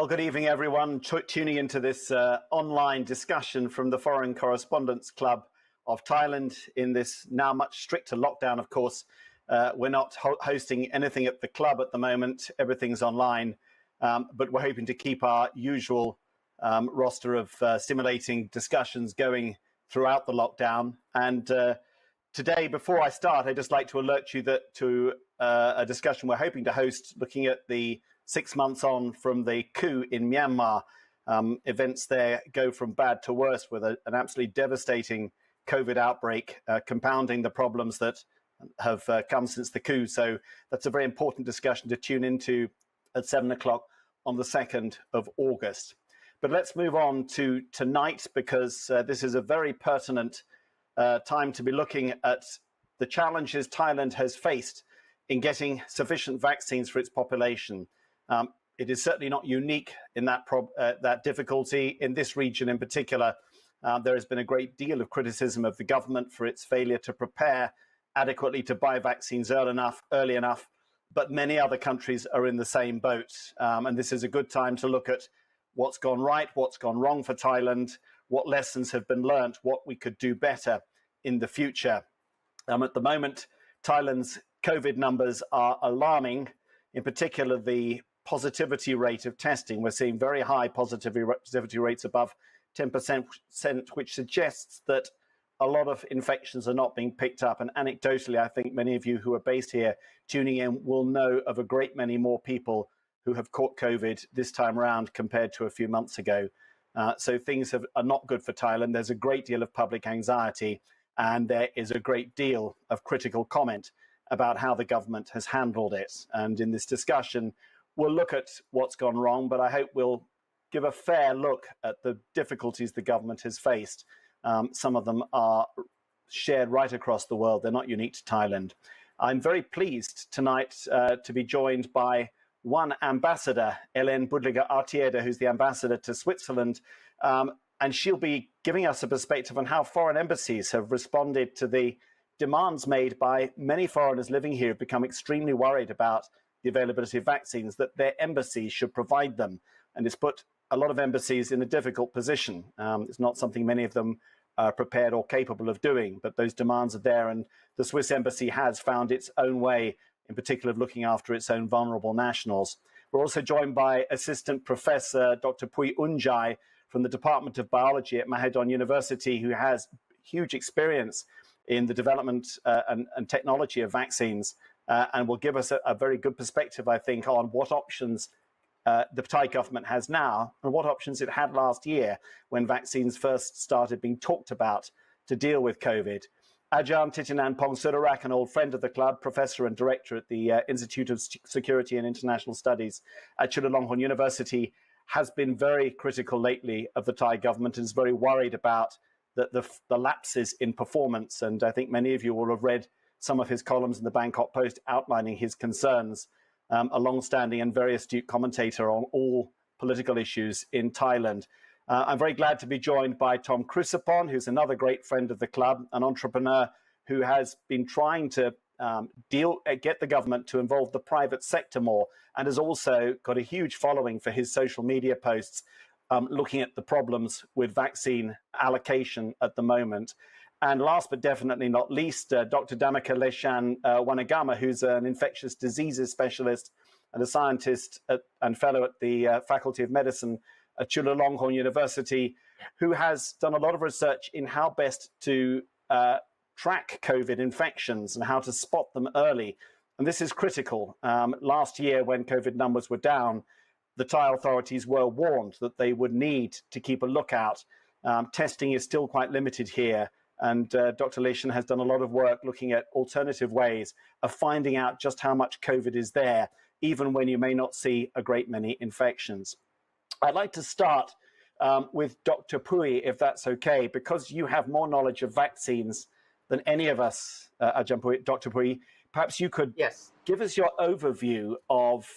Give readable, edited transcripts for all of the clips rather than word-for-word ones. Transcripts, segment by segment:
Well, good evening, everyone. Tuning into this online discussion from the Foreign Correspondents Club of Thailand in this now much stricter lockdown, of course. We're not hosting anything at the club at the moment. Everything's online, but we're hoping to keep our usual roster of stimulating discussions going throughout the lockdown. And today, before I start, I'd just like to alert you to a discussion we're hoping to host looking at the 6 months on from the coup in Myanmar. Events there go from bad to worse with an absolutely devastating COVID outbreak, compounding the problems that have come since the coup. So that's a very important discussion to tune into at 7 o'clock on the 2nd of August. But let's move on to tonight, because this is a very pertinent time to be looking at the challenges Thailand has faced in getting sufficient vaccines for its population. It is certainly not unique in that difficulty. In this region in particular, there has been a great deal of criticism of the government for its failure to prepare adequately to buy vaccines early enough, but many other countries are in the same boat. And this is a good time to look at what's gone right, what's gone wrong for Thailand, what lessons have been learnt, what we could do better in the future. At the moment, Thailand's COVID numbers are alarming, in particular the positivity rate of testing. We're seeing very high positivity rates above 10%, which suggests that a lot of infections are not being picked up. And anecdotally, I think many of you who are based here tuning in will know of a great many more people who have caught COVID this time around compared to a few months ago. So things are not good for Thailand. There's a great deal of public anxiety, and there is a great deal of critical comment about how the government has handled it. And in this discussion, we'll look at what's gone wrong, but I hope we'll give a fair look at the difficulties the government has faced. Some of them are shared right across the world. They're not unique to Thailand. I'm very pleased tonight to be joined by one ambassador, Hélène Budliger-Artieda, who's the ambassador to Switzerland. And she'll be giving us a perspective on how foreign embassies have responded to the demands made by many foreigners living here who've become extremely worried about the availability of vaccines, that their embassies should provide them. And it's put a lot of embassies in a difficult position. It's not something many of them are prepared or capable of doing, but those demands are there. And the Swiss embassy has found its own way, in particular of looking after its own vulnerable nationals. We're also joined by Assistant Professor Dr. Pui Unjai from the Department of Biology at Mahidol University, who has huge experience in the development and technology of vaccines, and will give us a very good perspective, I think, on what options the Thai government has now and what options it had last year when vaccines first started being talked about to deal with COVID. Ajahn Titinan Pongsudarak, an old friend of the club, professor and director at the Institute of Security and International Studies at Chulalongkorn University, has been very critical lately of the Thai government and is very worried about the lapses in performance. And I think many of you will have read some of his columns in the Bangkok Post outlining his concerns, a long-standing and very astute commentator on all political issues in Thailand. I'm very glad to be joined by Tom Chrysopon, who's another great friend of the club, an entrepreneur who has been trying to get the government to involve the private sector more, and has also got a huge following for his social media posts looking at the problems with vaccine allocation at the moment. And last but definitely not least, Dr. Dhammika Leshan Wanagama, who's an infectious diseases specialist and a scientist and fellow at the Faculty of Medicine at Chulalongkorn University, who has done a lot of research in how best to track COVID infections and how to spot them early. And this is critical. Last year, when COVID numbers were down, the Thai authorities were warned that they would need to keep a lookout. Testing is still quite limited here. And Dr. Leshan has done a lot of work looking at alternative ways of finding out just how much COVID is there, even when you may not see a great many infections. I'd like to start with Dr. Pui, if that's okay, because you have more knowledge of vaccines than any of us, Dr. Pui. Perhaps you could give us your overview of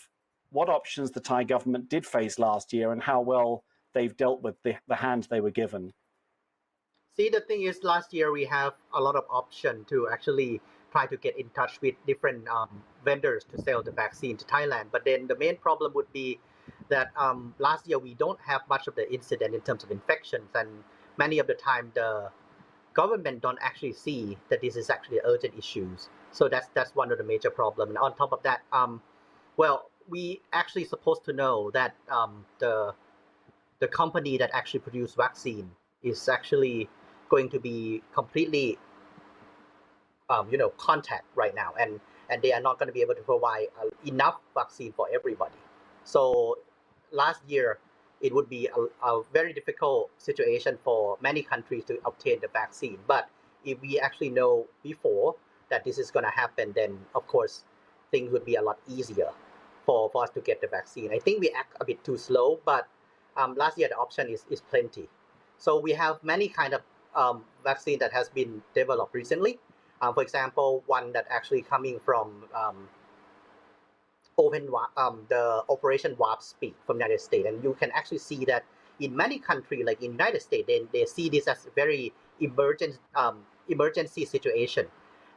what options the Thai government did face last year and how well they've dealt with the hand they were given. See, the thing is, last year we have a lot of option to actually try to get in touch with different vendors to sell the vaccine to Thailand. But then the main problem would be that last year we don't have much of the incident in terms of infections, and many of the time the government don't actually see that this is actually urgent issues. So that's one of the major problems. And on top of that, well, we actually supposed to know that the company that actually produce vaccine is actually going to be completely contact right now, and they are not going to be able to provide enough vaccine for everybody. So last year it would be a very difficult situation for many countries to obtain the vaccine. But if we actually know before that this is going to happen, then of course things would be a lot easier for us to get the vaccine. I think we act a bit too slow, but last year the option is plenty. So we have many kind of vaccine that has been developed recently. For example, one that actually coming from the Operation Warp Speed from the United States, and you can actually see that in many countries, like in the United States, they see this as a very emergency situation,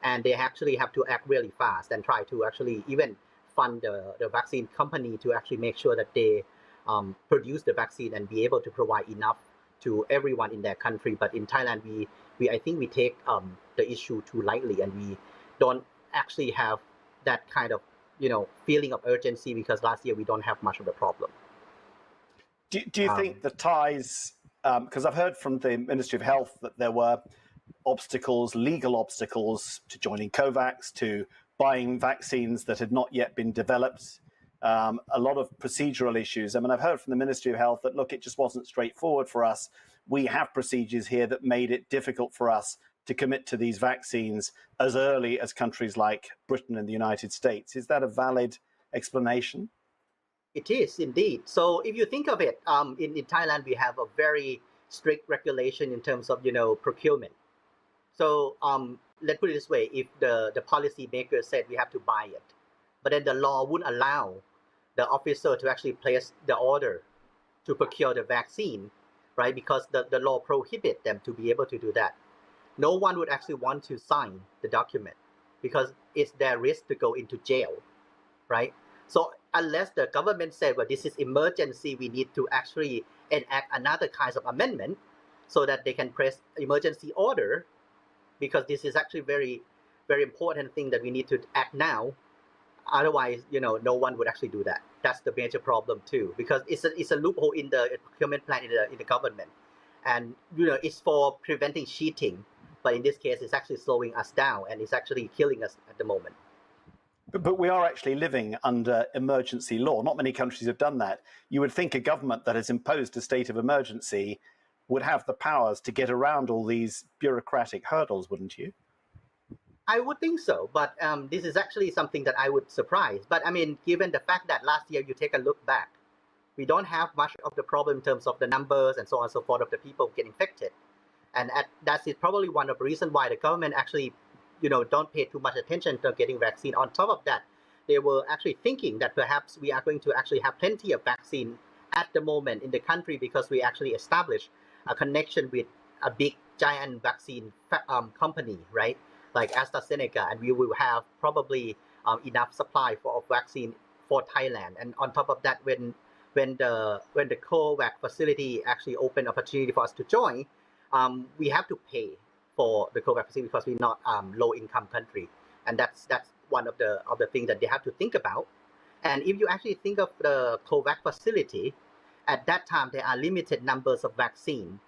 and they actually have to act really fast and try to actually even fund the vaccine company to actually make sure that they produce the vaccine and be able to provide enough to everyone in their country. But in Thailand, I think we take the issue too lightly, and we don't actually have that kind of feeling of urgency, because last year we don't have much of a problem. Do you think the Thais, because I've heard from the Ministry of Health that there were obstacles, legal obstacles to joining COVAX, to buying vaccines that had not yet been developed, a lot of procedural issues. I mean, I've heard from the Ministry of Health that, look, it just wasn't straightforward for us. We have procedures here that made it difficult for us to commit to these vaccines as early as countries like Britain and the United States. Is that a valid explanation? It is indeed. So if you think of it, in Thailand, we have a very strict regulation in terms of, procurement. So let's put it this way: if the policy maker said we have to buy it, but then the law wouldn't allow the officer to actually place the order to procure the vaccine, right? Because the law prohibit them to be able to do that. No one would actually want to sign the document, because it's their risk to go into jail, right? So unless the government said, well, this is emergency, we need to actually enact another kinds of amendment so that they can press emergency order, because this is actually very, very important thing that we need to act now. Otherwise, no one would actually do that. That's the major problem too, because it's a loophole in the procurement plan in the government, and it's for preventing cheating. But in this case, it's actually slowing us down, and it's actually killing us at the moment. But we are actually living under emergency law. Not many countries have done that. You would think a government that has imposed a state of emergency would have the powers to get around all these bureaucratic hurdles, wouldn't you? I would think so, but this is actually something that I would surprise. But I mean, given the fact that last year you take a look back, we don't have much of the problem in terms of the numbers and so on and so forth of the people getting infected. And that is probably one of the reasons why the government actually, don't pay too much attention to getting vaccine. On top of that, they were actually thinking that perhaps we are going to actually have plenty of vaccine at the moment in the country, because we actually established a connection with a big giant vaccine company, right? Like AstraZeneca, and we will have probably enough supply of vaccine for Thailand. And on top of that, when the COVAX facility actually opened opportunity for us to join, we have to pay for the COVAX facility because we're not low income country, and that's one of the things that they have to think about. And if you actually think of the COVAX facility, at that time there are limited numbers of vaccine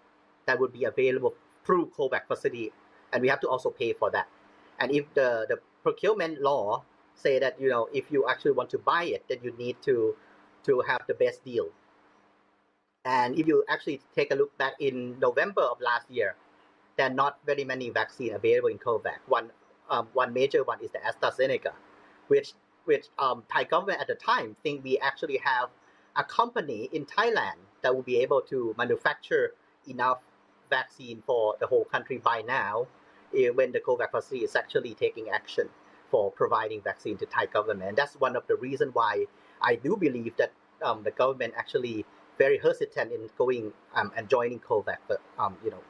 that would be available through COVAX facility, and we have to also pay for that. And if the procurement law say that if you actually want to buy it, then you need to have the best deal. And if you actually take a look back in November of last year, there are not very many vaccines available in COVAX. One major one is the AstraZeneca, which Thai government at the time think we actually have a company in Thailand that will be able to manufacture enough vaccine for the whole country by now, when the COVAX facility is actually taking action for providing vaccine to Thai government. And that's one of the reasons why I do believe that the government actually very hesitant in going and joining COVAX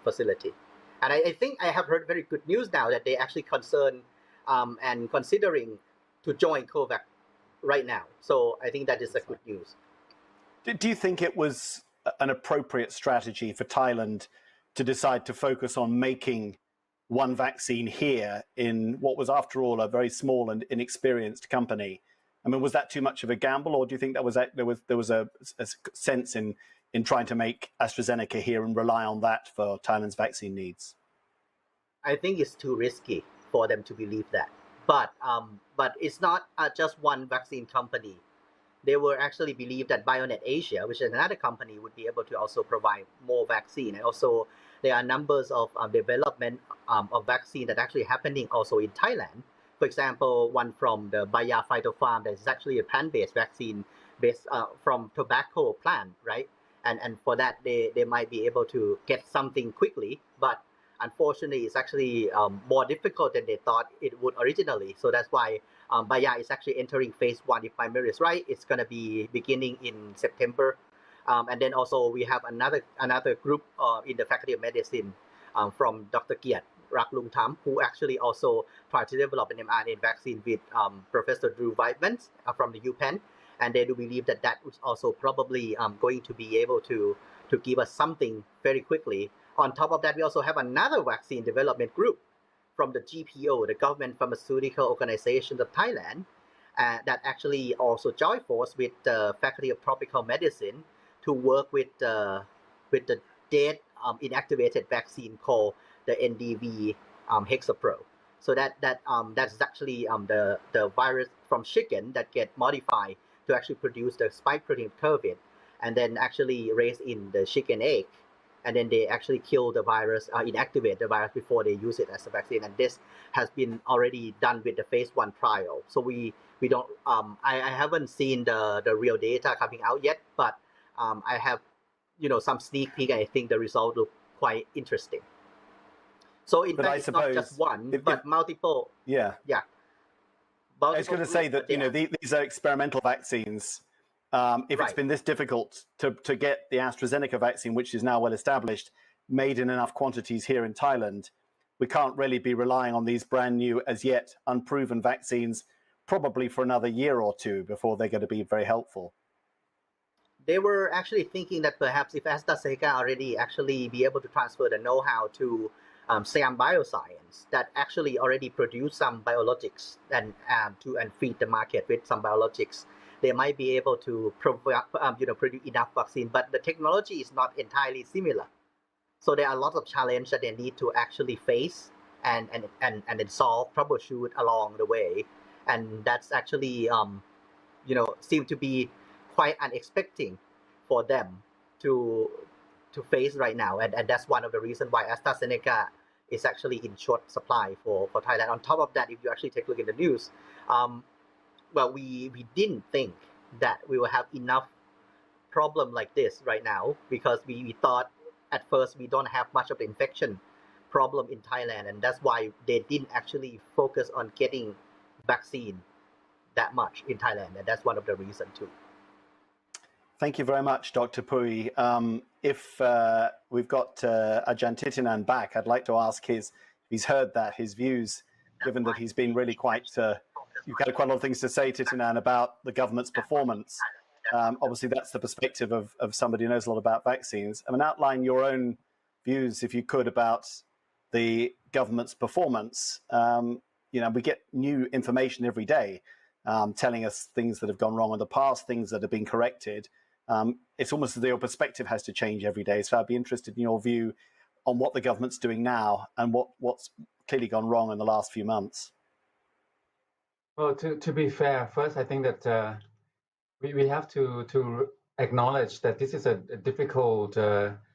facility. And I think I have heard very good news now that they actually concerned and considering to join COVAX right now. So I think that is a good news. Do you think it was an appropriate strategy for Thailand to decide to focus on making one vaccine here in what was, after all, a very small and inexperienced company? I mean, was that too much of a gamble, or do you think there was a sense in trying to make AstraZeneca here and rely on that for Thailand's vaccine needs? I think it's too risky for them to believe that. But it's not just one vaccine company. They were actually believed that Bionet Asia, which is another company, would be able to also provide more vaccine. And also, there are numbers of development of vaccine that are actually happening also in Thailand. For example, one from the Bayer Phytofarm that is actually a plant-based vaccine based from tobacco plant, right? And for that, they might be able to get something quickly, but unfortunately, it's actually more difficult than they thought it would originally. So that's why Bayer is actually entering phase 1. If my memory is right, it's going to be beginning in September. And then also we have another group in the Faculty of Medicine from Dr. Kiat Raklung Tham, who actually also tried to develop an mRNA vaccine with Professor Drew Weidmans from the UPenn. And they do believe that that was also probably going to be able to give us something very quickly. On top of that, we also have another vaccine development group from the GPO, the Government Pharmaceutical Organization of Thailand, that actually also joined force with the Faculty of Tropical Medicine to work with the dead inactivated vaccine called the NDV Hexapro. So that's actually the virus from chicken that get modified to actually produce the spike protein of COVID, and then actually raised in the chicken egg. And then they actually kill the virus, inactivate the virus before they use it as a vaccine. And this has been already done with the phase 1 trial. So we don't, I haven't seen the real data coming out yet, but I have, some sneak peek, and I think the result look quite interesting. So in fact, it's not just one, but multiple. Yeah. Yeah. I was going to say that, these are experimental vaccines. If it's been this difficult to get the AstraZeneca vaccine, which is now well established, made in enough quantities here in Thailand, we can't really be relying on these brand new, as yet unproven vaccines, probably for another year or two before they're going to be very helpful. They were actually thinking that perhaps if AstraZeneca already actually be able to transfer the know-how to Siam Bioscience, that actually already produce some biologics and feed the market with some biologics, they might be able to produce enough vaccine, but the technology is not entirely similar. So there are a lot of challenges that they need to actually face and then solve, troubleshoot along the way, and that's actually seem to be quite unexpected for them to face right now, and that's one of the reasons why AstraZeneca is actually in short supply for Thailand. On top of that, if you actually take a look at the news, well, we didn't think that we will have enough problem like this right now, because we thought at first we don't have much of the infection problem in Thailand, and that's why they didn't actually focus on getting vaccine that much in Thailand, and that's one of the reasons too. Thank you very much, Dr. Pui. If we've got Ajahn Titinan back, I'd like to ask if he's heard his views, given that he's been really quite, you've got quite a lot of things to say, Titinan, about the government's performance. Obviously, that's the perspective of somebody who knows a lot about vaccines. I mean, outline your own views, if you could, about the government's performance. We get new information every day telling us things that have gone wrong in the past, things that have been corrected. It's almost as though your perspective has to change every day. So I'd be interested in your view on what the government's doing now and what's clearly gone wrong in the last few months. Well, to be fair, first, I think that we have to acknowledge that this is a difficult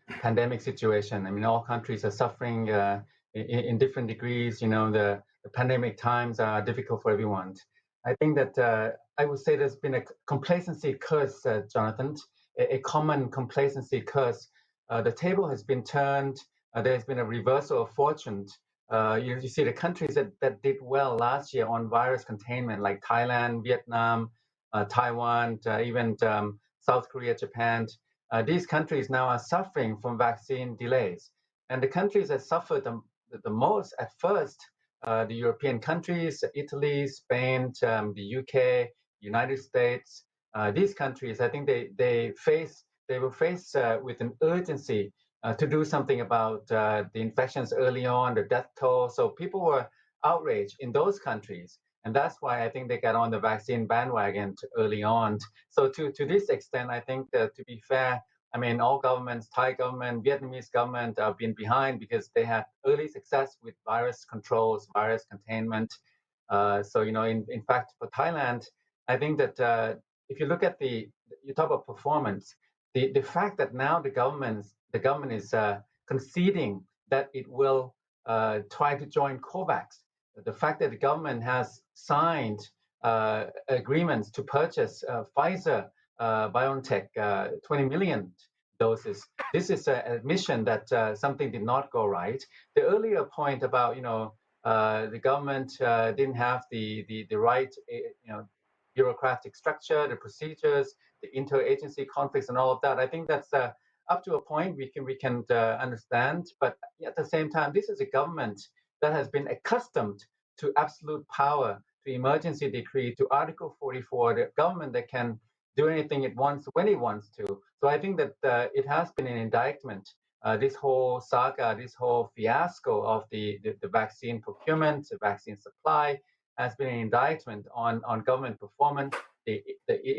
pandemic situation. I mean, all countries are suffering in different degrees. The pandemic times are difficult for everyone. I think that I would say there's been a complacency curse, Jonathan, a common complacency curse. The table has been turned. There's been a reversal of fortune. You see the countries that did well last year on virus containment, like Thailand, Vietnam, Taiwan, even South Korea, Japan. These countries now are suffering from vaccine delays. And the countries that suffered the most at first, the European countries, Italy, Spain, the UK, United States, these countries, I think they were faced with an urgency to do something about the infections early on, the death toll. So people were outraged in those countries. And that's why I think they got on the vaccine bandwagon early on. So to this extent, I think that, to be fair, I mean, all governments, Thai government, Vietnamese government have been behind because they had early success with virus controls, virus containment. So, in fact, for Thailand, I think that if you look at you talk about performance, the fact that now the government is conceding that it will try to join COVAX, the fact that the government has signed agreements to purchase Pfizer BioNTech 20 million doses. This is an admission that something did not go right. The earlier point about the government didn't have the right bureaucratic structure, the procedures, the interagency conflicts, and all of that. I think that's up to a point we can understand. But at the same time, this is a government that has been accustomed to absolute power, to emergency decree, to Article 44, the government that can do anything it wants when it wants to. So I think that it has been an indictment, this whole saga, this whole fiasco of the vaccine procurement, the vaccine supply, has been an indictment on government performance, the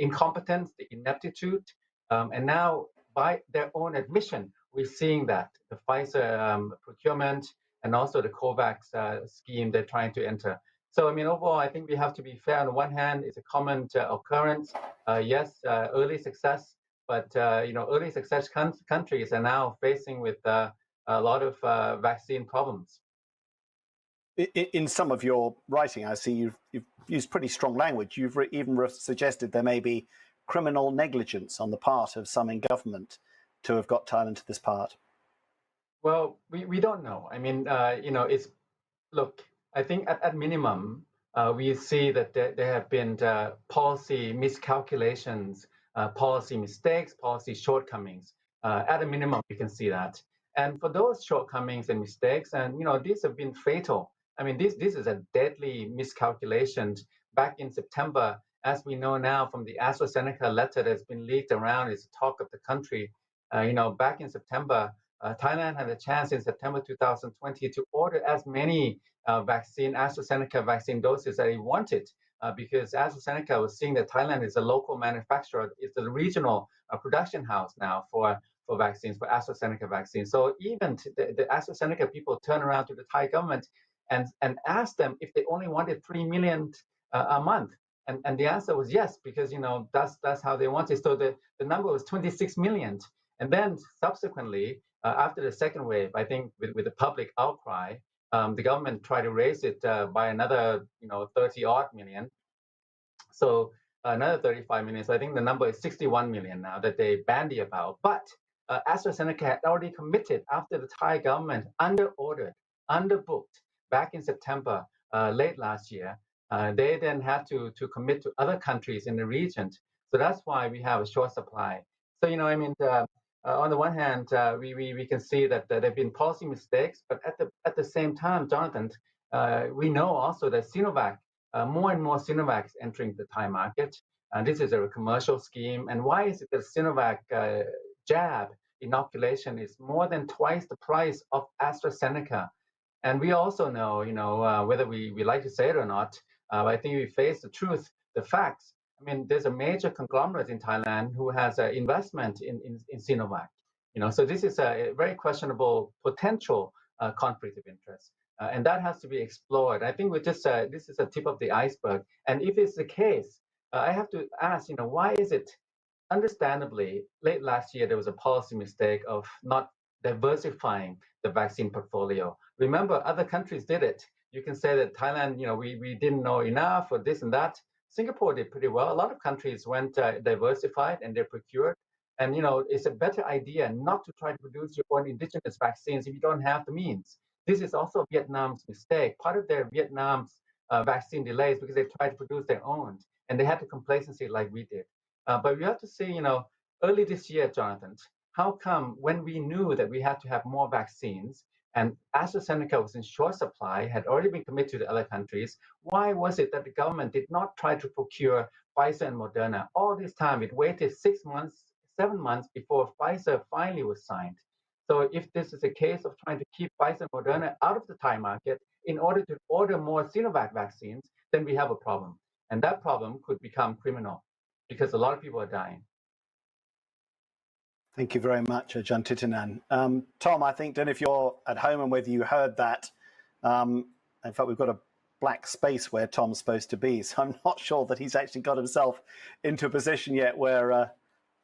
incompetence, the ineptitude, and now by their own admission, we're seeing that the Pfizer procurement and also the COVAX scheme they're trying to enter. So, I mean, overall, I think we have to be fair. On the one hand, it's a common occurrence. Yes, early success, but early success countries are now facing with a lot of vaccine problems. In some of your writing, I see you've used pretty strong language. You've even suggested there may be criminal negligence on the part of some in government to have got Thailand to this part. Well, we don't know. I mean, it's, look, I think at minimum, we see that there have been policy miscalculations, policy mistakes, policy shortcomings. At a minimum, we can see that. And for those shortcomings and mistakes, and these have been fatal. I mean, this is a deadly miscalculation. Back in September, as we know now from the AstraZeneca letter that's been leaked around, it's the talk of the country. Back in September, Thailand had a chance in September 2020 to order as many AstraZeneca vaccine doses that it wanted, because AstraZeneca was seeing that Thailand is a local manufacturer, it's a regional production house now for vaccines, for AstraZeneca vaccines. So even the AstraZeneca people turn around to the Thai government and ask them if they only wanted 3 million a month. And the answer was yes, because that's how they wanted. So the number was 26 million. And then subsequently, after the second wave, I think with the public outcry, the government tried to raise it by another 30-odd million. So another 35 million. So I think the number is 61 million now that they bandy about. But AstraZeneca had already committed after the Thai government under-ordered, under-booked back in September, late last year. They then had to commit to other countries in the region. So that's why we have a short supply. So, on the one hand, we can see that there have been policy mistakes, but at the same time, Jonathan, we know also that Sinovac, more and more Sinovacs entering the Thai market. And this is a commercial scheme. And why is it that Sinovac jab inoculation is more than twice the price of AstraZeneca? And we also know, whether we like to say it or not, I think we face the truth, the facts. I mean, there's a major conglomerate in Thailand who has an investment in Sinovac. So this is a very questionable potential conflict of interest, and that has to be explored. I think this is a tip of the iceberg. And if it's the case, I have to ask, why is it? Understandably, late last year there was a policy mistake of not diversifying the vaccine portfolio. Remember, other countries did it. You can say that Thailand, we didn't know enough or this and that. Singapore did pretty well. A lot of countries went diversified and they procured. And it's a better idea not to try to produce your own indigenous vaccines if you don't have the means. This is also Vietnam's mistake. Part of their Vietnam's vaccine delays because they tried to produce their own and they had the complacency like we did. But we have to see, early this year, Jonathan, how come when we knew that we had to have more vaccines and AstraZeneca was in short supply, had already been committed to the other countries, why was it that the government did not try to procure Pfizer and Moderna. All this time, it waited 6 months, 7 months before Pfizer finally was signed. So if this is a case of trying to keep Pfizer and Moderna out of the Thai market in order to order more Sinovac vaccines, then we have a problem. And that problem could become criminal because a lot of people are dying. Thank you very much, Ajahn Titinan. Tom, I don't know if you're at home and whether you heard that. In fact, we've got a black space where Tom's supposed to be, so I'm not sure that he's actually got himself into a position yet where...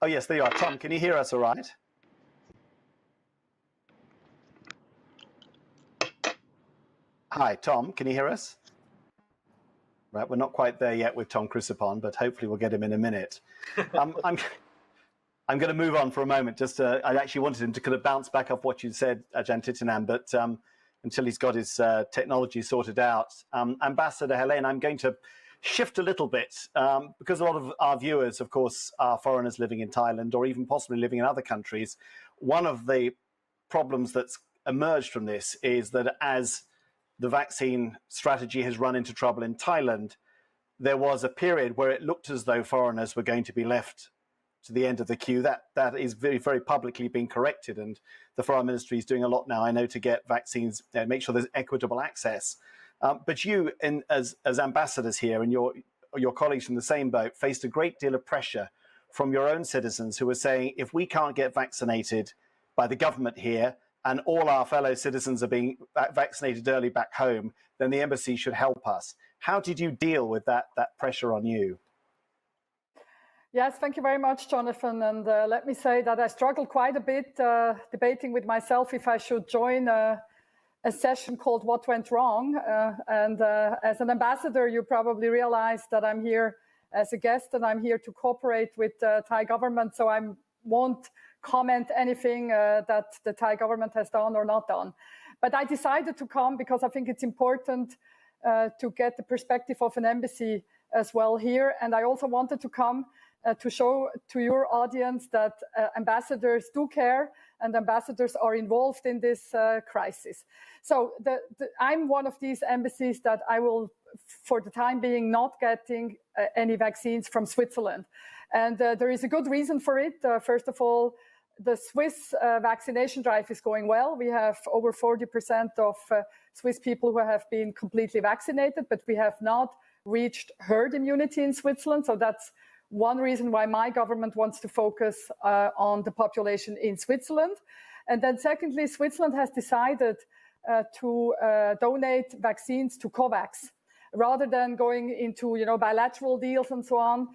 oh, yes, there you are. Tom, can you hear us all right? Hi, Tom, can you hear us? Right, we're not quite there yet with Tom Crucipon, but hopefully we'll get him in a minute. I'm going to move on for a moment. I actually wanted him to kind of bounce back off what you said, Ajahn Titinan, but until he's got his technology sorted out. Ambassador Helene, I'm going to shift a little bit because a lot of our viewers, of course, are foreigners living in Thailand or even possibly living in other countries. One of the problems that's emerged from this is that as the vaccine strategy has run into trouble in Thailand, there was a period where it looked as though foreigners were going to be left to the end of the queue. That is very, very publicly being corrected, and the Foreign Ministry is doing a lot now, I know, to get vaccines, make sure there's equitable access. But you, as ambassadors here, and your colleagues from the same boat, faced a great deal of pressure from your own citizens who were saying, if we can't get vaccinated by the government here, and all our fellow citizens are being vaccinated early back home, then the embassy should help us. How did you deal with that pressure on you? Yes, thank you very much, Jonathan. And let me say that I struggled quite a bit debating with myself if I should join a session called What Went Wrong. As an ambassador, you probably realize that I'm here as a guest and I'm here to cooperate with the Thai government. So I won't comment anything that the Thai government has done or not done. But I decided to come because I think it's important to get the perspective of an embassy as well here. And I also wanted to come to show to your audience that ambassadors do care and ambassadors are involved in this crisis. So I'm one of these embassies that I will, for the time being, not getting any vaccines from Switzerland. And there is a good reason for it. First of all, the Swiss vaccination drive is going well. We have over 40% of Swiss people who have been completely vaccinated, but we have not reached herd immunity in Switzerland. So that's one reason why my government wants to focus on the population in Switzerland. And then secondly, Switzerland has decided to donate vaccines to COVAX rather than going into bilateral deals and so on.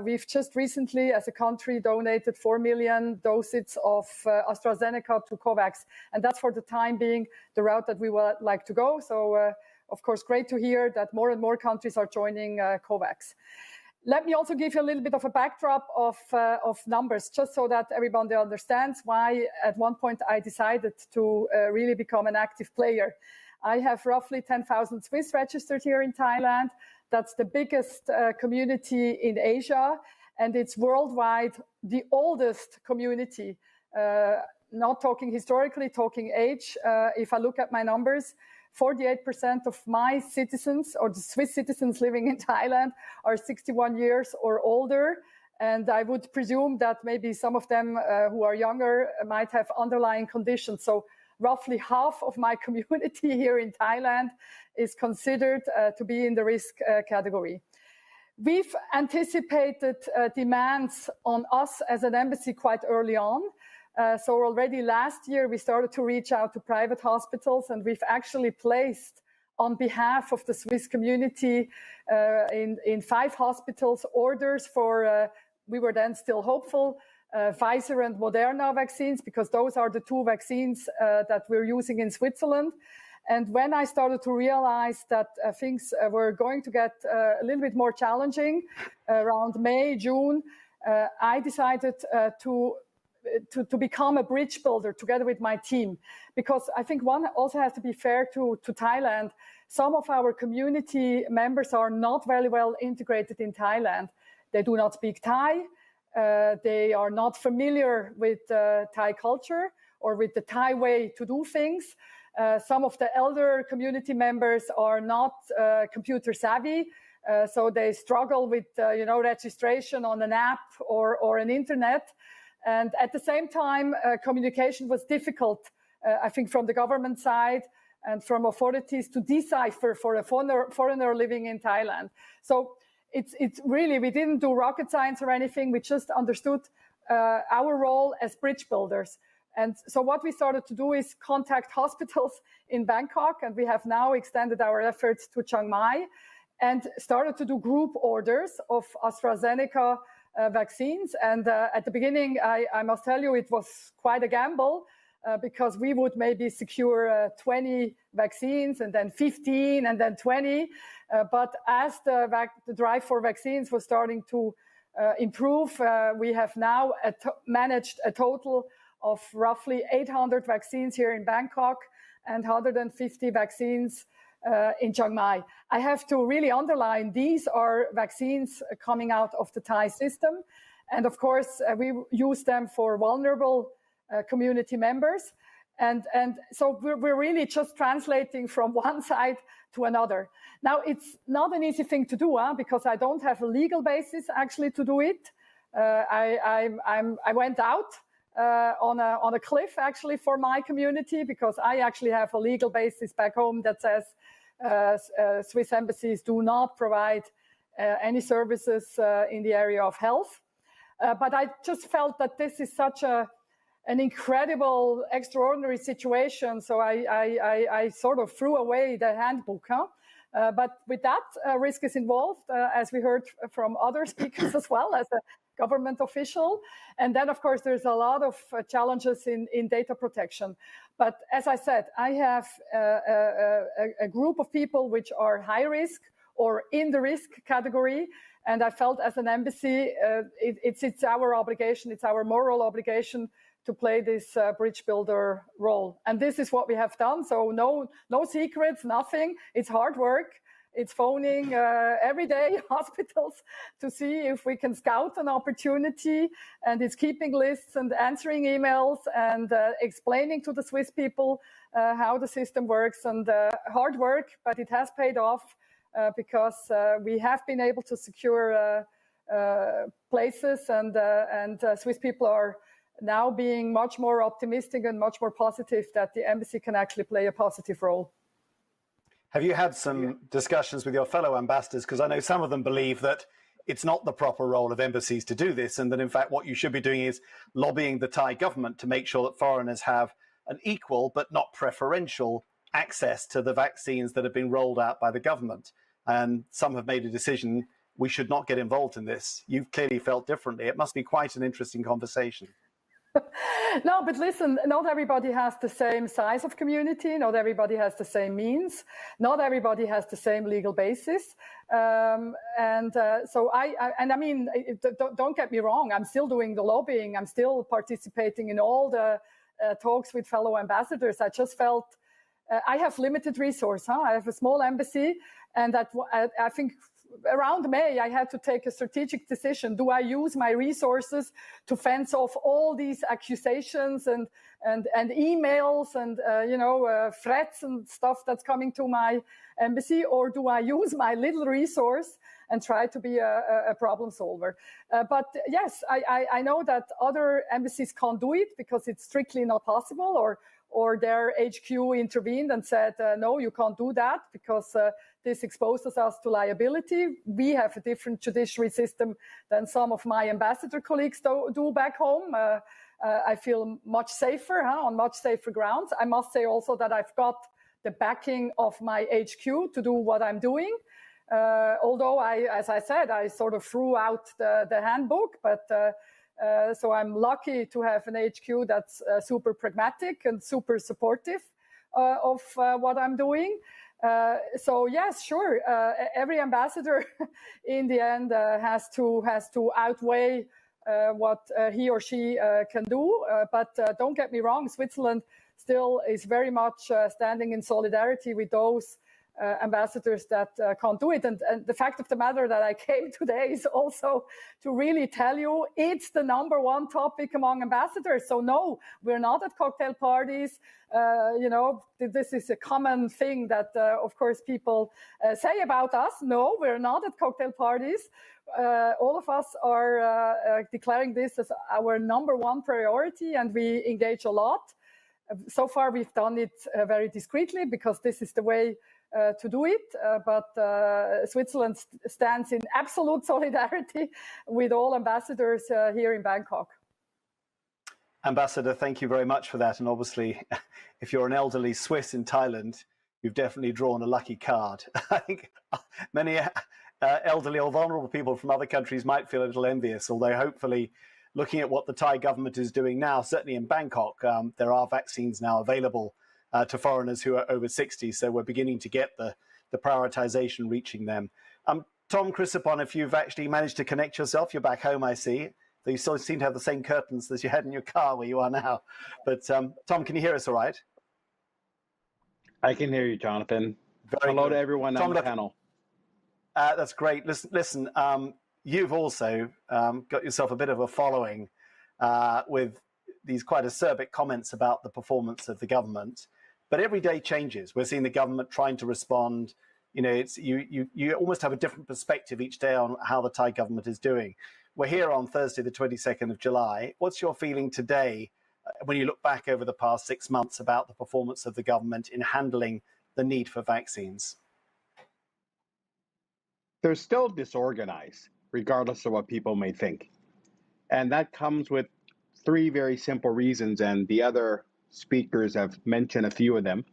We've just recently, as a country, donated 4 million doses of AstraZeneca to COVAX. And that's for the time being the route that we would like to go. So, of course, great to hear that more and more countries are joining COVAX. Let me also give you a little bit of a backdrop of numbers, just so that everybody understands why at one point I decided to really become an active player. I have roughly 10,000 Swiss registered here in Thailand. That's the biggest community in Asia, and it's worldwide the oldest community. Not talking historically, talking age. If I look at my numbers, 48% of my citizens, or the Swiss citizens living in Thailand, are 61 years or older. And I would presume that maybe some of them who are younger might have underlying conditions. So roughly half of my community here in Thailand is considered to be in the risk category. We've anticipated demands on us as an embassy quite early on. So already last year, we started to reach out to private hospitals, and we've actually placed on behalf of the Swiss community in 5 hospitals orders for, we were then still hopeful, Pfizer and Moderna vaccines, because those are the 2 vaccines that we're using in Switzerland. And when I started to realize that things were going to get a little bit more challenging around May, June, I decided to become a bridge builder together with my team, because I think one also has to be fair to Thailand. Some of our community members are not very well integrated in Thailand. They do not speak Thai. They are not familiar with Thai culture or with the Thai way to do things. Some of the elder community members are not computer savvy, so they struggle with registration on an app or an internet. And at the same time, communication was difficult, I think, from the government side and from authorities to decipher for a foreigner living in Thailand. So it's really, we didn't do rocket science or anything. We just understood our role as bridge builders. And so what we started to do is contact hospitals in Bangkok, and we have now extended our efforts to Chiang Mai and started to do group orders of AstraZeneca vaccines. And at the beginning, I must tell you, it was quite a gamble because we would maybe secure 20 vaccines and then 15 and then 20. But as the drive for vaccines was starting to improve, we have now managed a total of roughly 800 vaccines here in Bangkok and 150 vaccines in Chiang Mai. I have to really underline, these are vaccines coming out of the Thai system. And of course, we use them for vulnerable community members. And so we're really just translating from one side to another. Now, it's not an easy thing to do because I don't have a legal basis actually to do it. I went out on a cliff actually for my community because I actually have a legal basis back home that says Swiss embassies do not provide any services in the area of health. But I just felt that this is such an incredible, extraordinary situation. So I sort of threw away the handbook. But with that, risk is involved, as we heard from other speakers as well, as a government official. And then, of course, there's a lot of challenges in data protection. But as I said, I have a group of people which are high risk or in the risk category. And I felt as an embassy, it's our obligation, it's our moral obligation to play this bridge builder role. And this is what we have done. So no secrets, nothing. It's hard work. It's phoning every day hospitals to see if we can scout an opportunity. And it's keeping lists and answering emails and explaining to the Swiss people how the system works. And hard work, but it has paid off because we have been able to secure places and Swiss people are now being much more optimistic and much more positive that the embassy can actually play a positive role. Have you had some discussions with your fellow ambassadors? Because I know some of them believe that it's not the proper role of embassies to do this, and that in fact what you should be doing is lobbying the Thai government to make sure that foreigners have an equal but not preferential access to the vaccines that have been rolled out by the government. And some have made a decision we should not get involved in this. You've clearly felt differently. It must be quite an interesting conversation. No, but listen, not everybody has the same size of community. Not everybody has the same means. Not everybody has the same legal basis. So I mean, don't get me wrong. I'm still doing the lobbying. I'm still participating in all the talks with fellow ambassadors. I just felt I have limited resource. I have a small embassy, and that I think around May, I had to take a strategic decision. Do I use my resources to fence off all these accusations and emails and threats and stuff that's coming to my embassy, or do I use my little resource and try to be a problem solver? But yes, I know that other embassies can't do it because it's strictly not possible, or their HQ intervened and said, no, you can't do that because this exposes us to liability. We have a different judiciary system than some of my ambassador colleagues do back home. I feel much safer, on much safer grounds. I must say also that I've got the backing of my HQ to do what I'm doing. Although, as I said, I sort of threw out the handbook, but so I'm lucky to have an HQ that's super pragmatic and super supportive of what I'm doing. So yes, sure, every ambassador in the end has to outweigh what he or she can do. But don't get me wrong, Switzerland still is very much standing in solidarity with those ambassadors that can't do it. And the fact of the matter that I came today is also to really tell you it's the #1 topic among ambassadors. So no, we're not at cocktail parties. This is a common thing that, of course, people say about us. No, we're not at cocktail parties. All of us are declaring this as our #1 priority, and we engage a lot. So far, we've done it very discreetly because this is the way to do it. But Switzerland stands in absolute solidarity with all ambassadors here in Bangkok. Ambassador, thank you very much for that. And obviously, if you're an elderly Swiss in Thailand, you've definitely drawn a lucky card. I think many elderly or vulnerable people from other countries might feel a little envious, although hopefully, looking at what the Thai government is doing now, certainly in Bangkok, there are vaccines now available to foreigners who are over 60. So we're beginning to get the prioritization reaching them. Tom Chrysopon, if you've actually managed to connect yourself, you're back home, I see. Though you still seem to have the same curtains as you had in your car where you are now. But Tom, can you hear us all right? I can hear you, Jonathan. Hello to everyone on the panel. That's great. Listen, you've also got yourself a bit of a following with these quite acerbic comments about the performance of the government. But every day changes. We're seeing the government trying to respond. You almost have a different perspective each day on how the Thai government is doing. We're here on Thursday, the 22nd of July. What's your feeling today when you look back over the past 6 months about the performance of the government in handling the need for vaccines? They're still disorganized, regardless of what people may think. And that comes with 3 very simple reasons, and the other speakers have mentioned a few of them.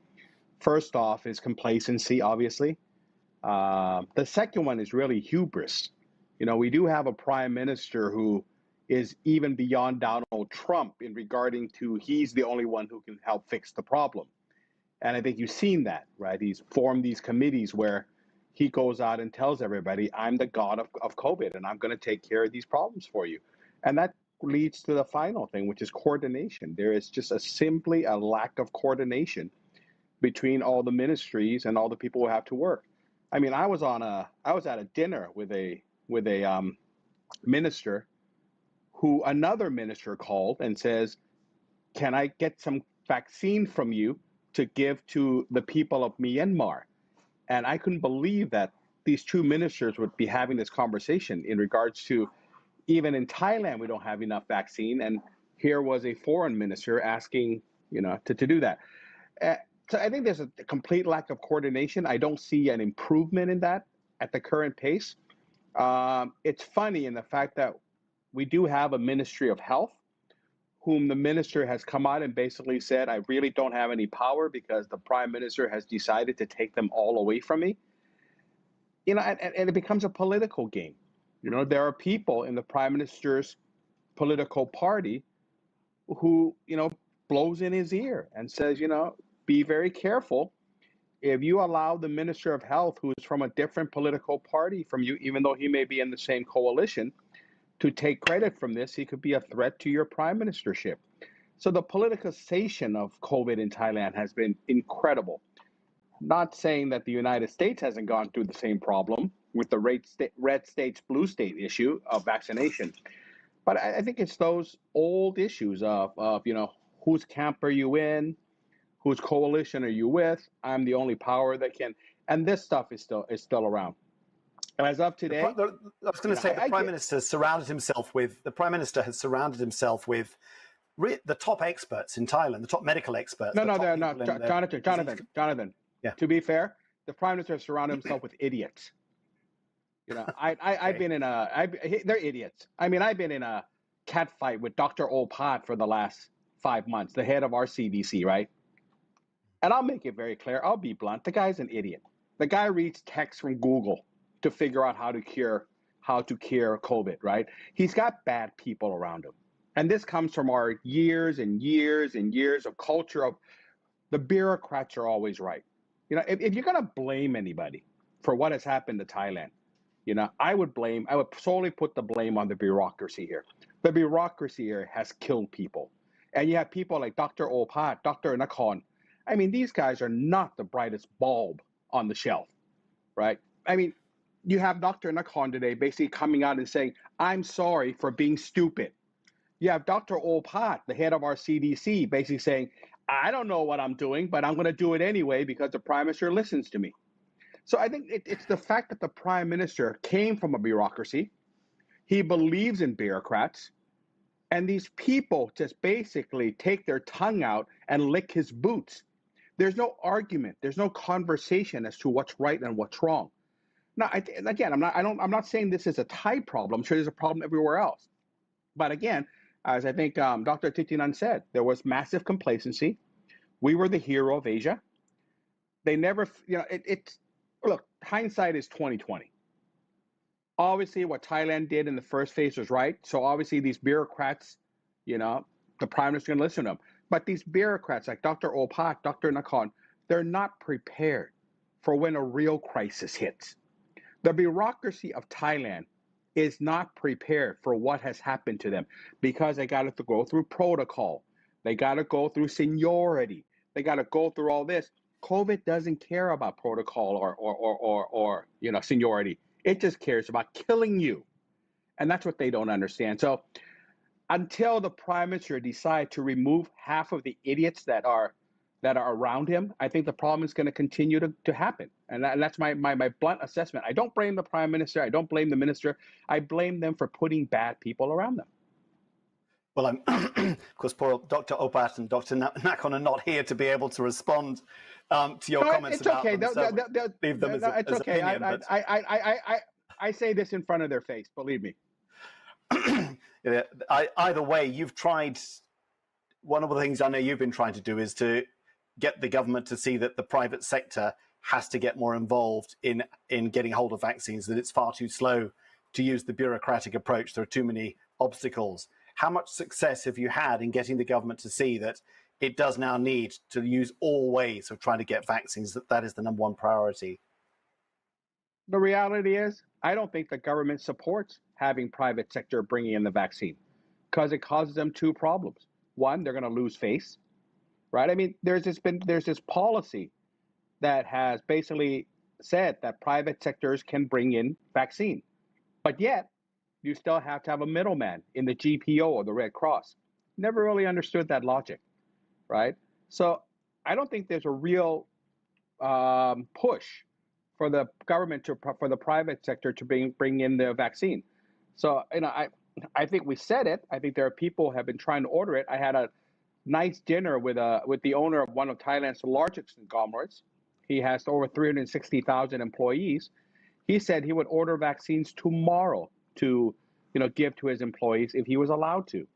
First off is complacency, obviously. The second one is really hubris. We do have a prime minister who is even beyond Donald Trump in regarding to he's the only one who can help fix the problem. And I think you've seen that, right? He's formed these committees where he goes out and tells everybody, I'm the god of COVID, and I'm going to take care of these problems for you. And that leads to the final thing, which is coordination. There is just simply a lack of coordination between all the ministries and all the people who have to work. I mean, I was at a dinner with a minister who another minister called and says, can I get some vaccine from you to give to the people of Myanmar? And I couldn't believe that these 2 ministers would be having this conversation in regards to, even in Thailand, we don't have enough vaccine. And here was a foreign minister asking, to do that. So I think there's a complete lack of coordination. I don't see an improvement in that at the current pace. It's funny in the fact that we do have a Ministry of Health, whom the minister has come out and basically said, I really don't have any power because the prime minister has decided to take them all away from me. And it becomes a political game. There are people in the prime minister's political party who, blows in his ear and says, be very careful. If you allow the Minister of Health, who is from a different political party from you, even though he may be in the same coalition, to take credit from this, he could be a threat to your prime ministership. So the politicization of COVID in Thailand has been incredible. Not saying that the United States hasn't gone through the same problem with the red states, blue state issue of vaccination. But I think it's those old issues of whose camp are you in? Whose coalition are you with? I'm the only power that can. And this stuff is still around. And as of today, I was going to say the prime minister has surrounded himself with the top experts in Thailand, the top medical experts. No, they're not. Jonathan. Yeah. To be fair, the prime minister has surrounded himself with idiots. I've been in they're idiots. I mean, I've been in a cat fight with Dr. Opat for the last 5 months, the head of our CDC, right? And I'll make it very clear. I'll be blunt. The guy's an idiot. The guy reads text from Google to figure out how to cure COVID, right? He's got bad people around him. And this comes from our years and years and years of culture of the bureaucrats are always right. If you're going to blame anybody for what has happened to Thailand, I would solely put the blame on the bureaucracy here. The bureaucracy here has killed people. And you have people like Dr. Opat, Dr. Nakhon. I mean, these guys are not the brightest bulb on the shelf, right? I mean, you have Dr. Nakhon today basically coming out and saying, I'm sorry for being stupid. You have Dr. Opat, the head of our CDC, basically saying, I don't know what I'm doing, but I'm going to do it anyway because the Prime Minister listens to me. So I think it's the fact that the Prime Minister came from a bureaucracy. He believes in bureaucrats. And these people just basically take their tongue out and lick his boots. There's no argument. There's no conversation as to what's right and what's wrong. Now, I'm not saying this is a Thai problem. I'm sure there's a problem everywhere else. But again, as I think Dr. Titinan said, there was massive complacency. We were the hero of Asia. They never, look, hindsight is 2020. Obviously, what Thailand did in the first phase was right. So obviously, these bureaucrats, the Prime Minister can listen to them. But these bureaucrats like Dr. Opak, Dr. Nakhon, they're not prepared for when a real crisis hits. The bureaucracy of Thailand is not prepared for what has happened to them because they got to go through protocol. They got to go through seniority. They got to go through all this. COVID doesn't care about protocol or seniority. It just cares about killing you. And that's what they don't understand. So until the Prime Minister decides to remove half of the idiots that are around him, I think the problem is going to continue to happen. And that's my blunt assessment. I don't blame the Prime Minister. I don't blame the Minister. I blame them for putting bad people around them. Well, of course, poor Dr. Opat and Dr. Nakhon are not here to be able to respond to your comments about them. So leave them as opinion. I say this in front of their face, believe me. Either way, you've tried. One of the things I know you've been trying to do is to get the government to see that the private sector has to get more involved in getting hold of vaccines, that it's far too slow to use the bureaucratic approach. There are too many obstacles. How much success have you had in getting the government to see that it does now need to use all ways of trying to get vaccines, that is the number one priority? The reality is, I don't think the government supports having private sector bringing in the vaccine because it causes them two problems. One, they're going to lose face, right? I mean, there's this policy that has basically said that private sectors can bring in vaccine, but yet you still have to have a middleman in the GPO or the Red Cross. Never really understood that logic, right? So I don't think there's a real push for the government for the private sector to bring in the vaccine. So I think we said it. I think there are people who have been trying to order it. I had a nice dinner with the owner of one of Thailand's largest conglomerates. He has over 360,000 employees. He said he would order vaccines tomorrow to give to his employees if he was allowed to.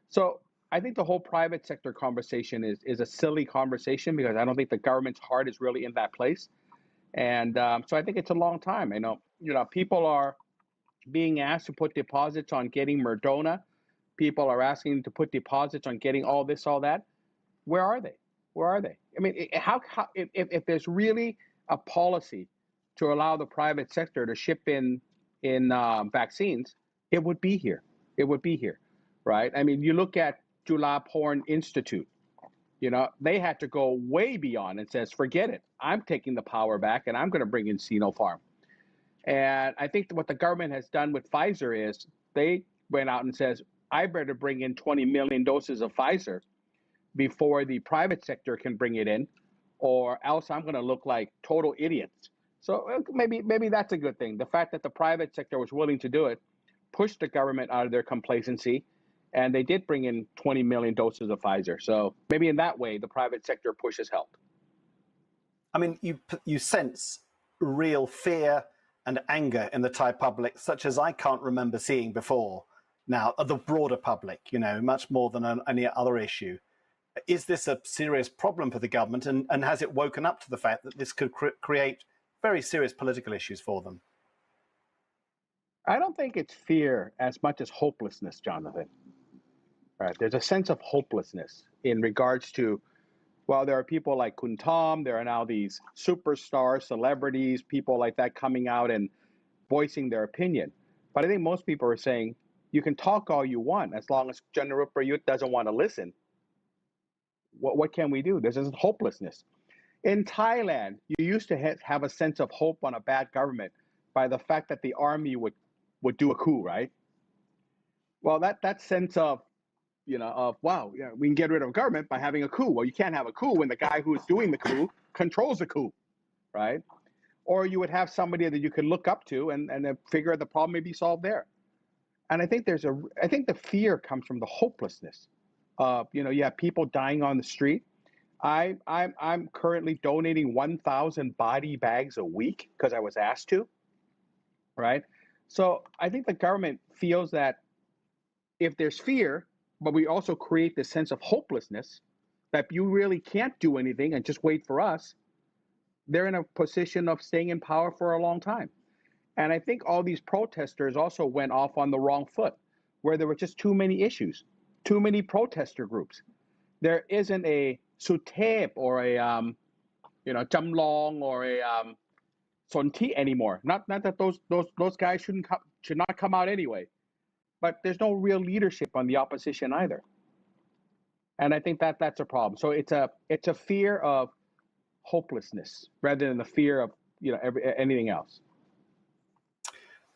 So I think the whole private sector conversation is a silly conversation because I don't think the government's heart is really in that place. And so I think it's a long time. People are being asked to put deposits on getting Moderna. People are asking to put deposits on getting all this, all that. Where are they? Where are they? I mean, if there's really a policy to allow the private sector to ship in vaccines, it would be here. It would be here, right? I mean, you look at Julaporn Institute. They had to go way beyond and says, forget it. I'm taking the power back and I'm going to bring in Sinopharm. And I think what the government has done with Pfizer is they went out and says, I better bring in 20 million doses of Pfizer before the private sector can bring it in, or else I'm going to look like total idiots. So maybe that's a good thing. The fact that the private sector was willing to do it pushed the government out of their complacency, and they did bring in 20 million doses of Pfizer. So maybe in that way, the private sector push has helped. I mean, you sense real fear and anger in the Thai public, such as I can't remember seeing before now, the broader public, much more than any other issue. Is this a serious problem for the government, and has it woken up to the fact that this could create very serious political issues for them? I don't think it's fear as much as hopelessness, Jonathan. Right? There's a sense of hopelessness in regards to, well, there are people like Kun Tom, there are now these superstar celebrities, people like that coming out and voicing their opinion. But I think most people are saying, you can talk all you want as long as Janarupayut doesn't want to listen. What can we do? There's this hopelessness. In Thailand, you used to have a sense of hope on a bad government by the fact that the army would do a coup, right? Well, that sense of, wow, yeah, we can get rid of government by having a coup. Well, you can't have a coup when the guy who is doing the coup controls the coup, right? Or you would have somebody that you could look up to and then figure the problem may be solved there. And I think I think the fear comes from the hopelessness. You have people dying on the street. I'm currently donating 1,000 body bags a week because I was asked to, right? So I think the government feels that if there's fear, but we also create this sense of hopelessness that you really can't do anything and just wait for us, they're in a position of staying in power for a long time. And I think all these protesters also went off on the wrong foot, where there were just too many issues, too many protester groups. There isn't a Sutep or a Jamlong or a Sonti anymore. Not that those guys should not come out anyway, but there's no real leadership on the opposition either. And I think that's a problem. So it's a fear of hopelessness rather than the fear of anything else.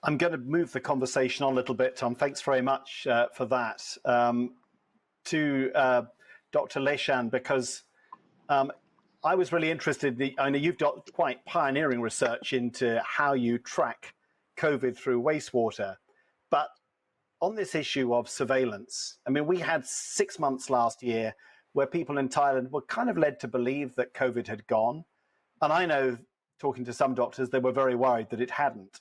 I'm going to move the conversation on a little bit, Tom. Thanks very much for that. To Dr. Leshan, because I was really interested. I know you've got quite pioneering research into how you track COVID through wastewater, but on this issue of surveillance, I mean, we had 6 months last year where people in Thailand were kind of led to believe that COVID had gone. And I know, talking to some doctors, they were very worried that it hadn't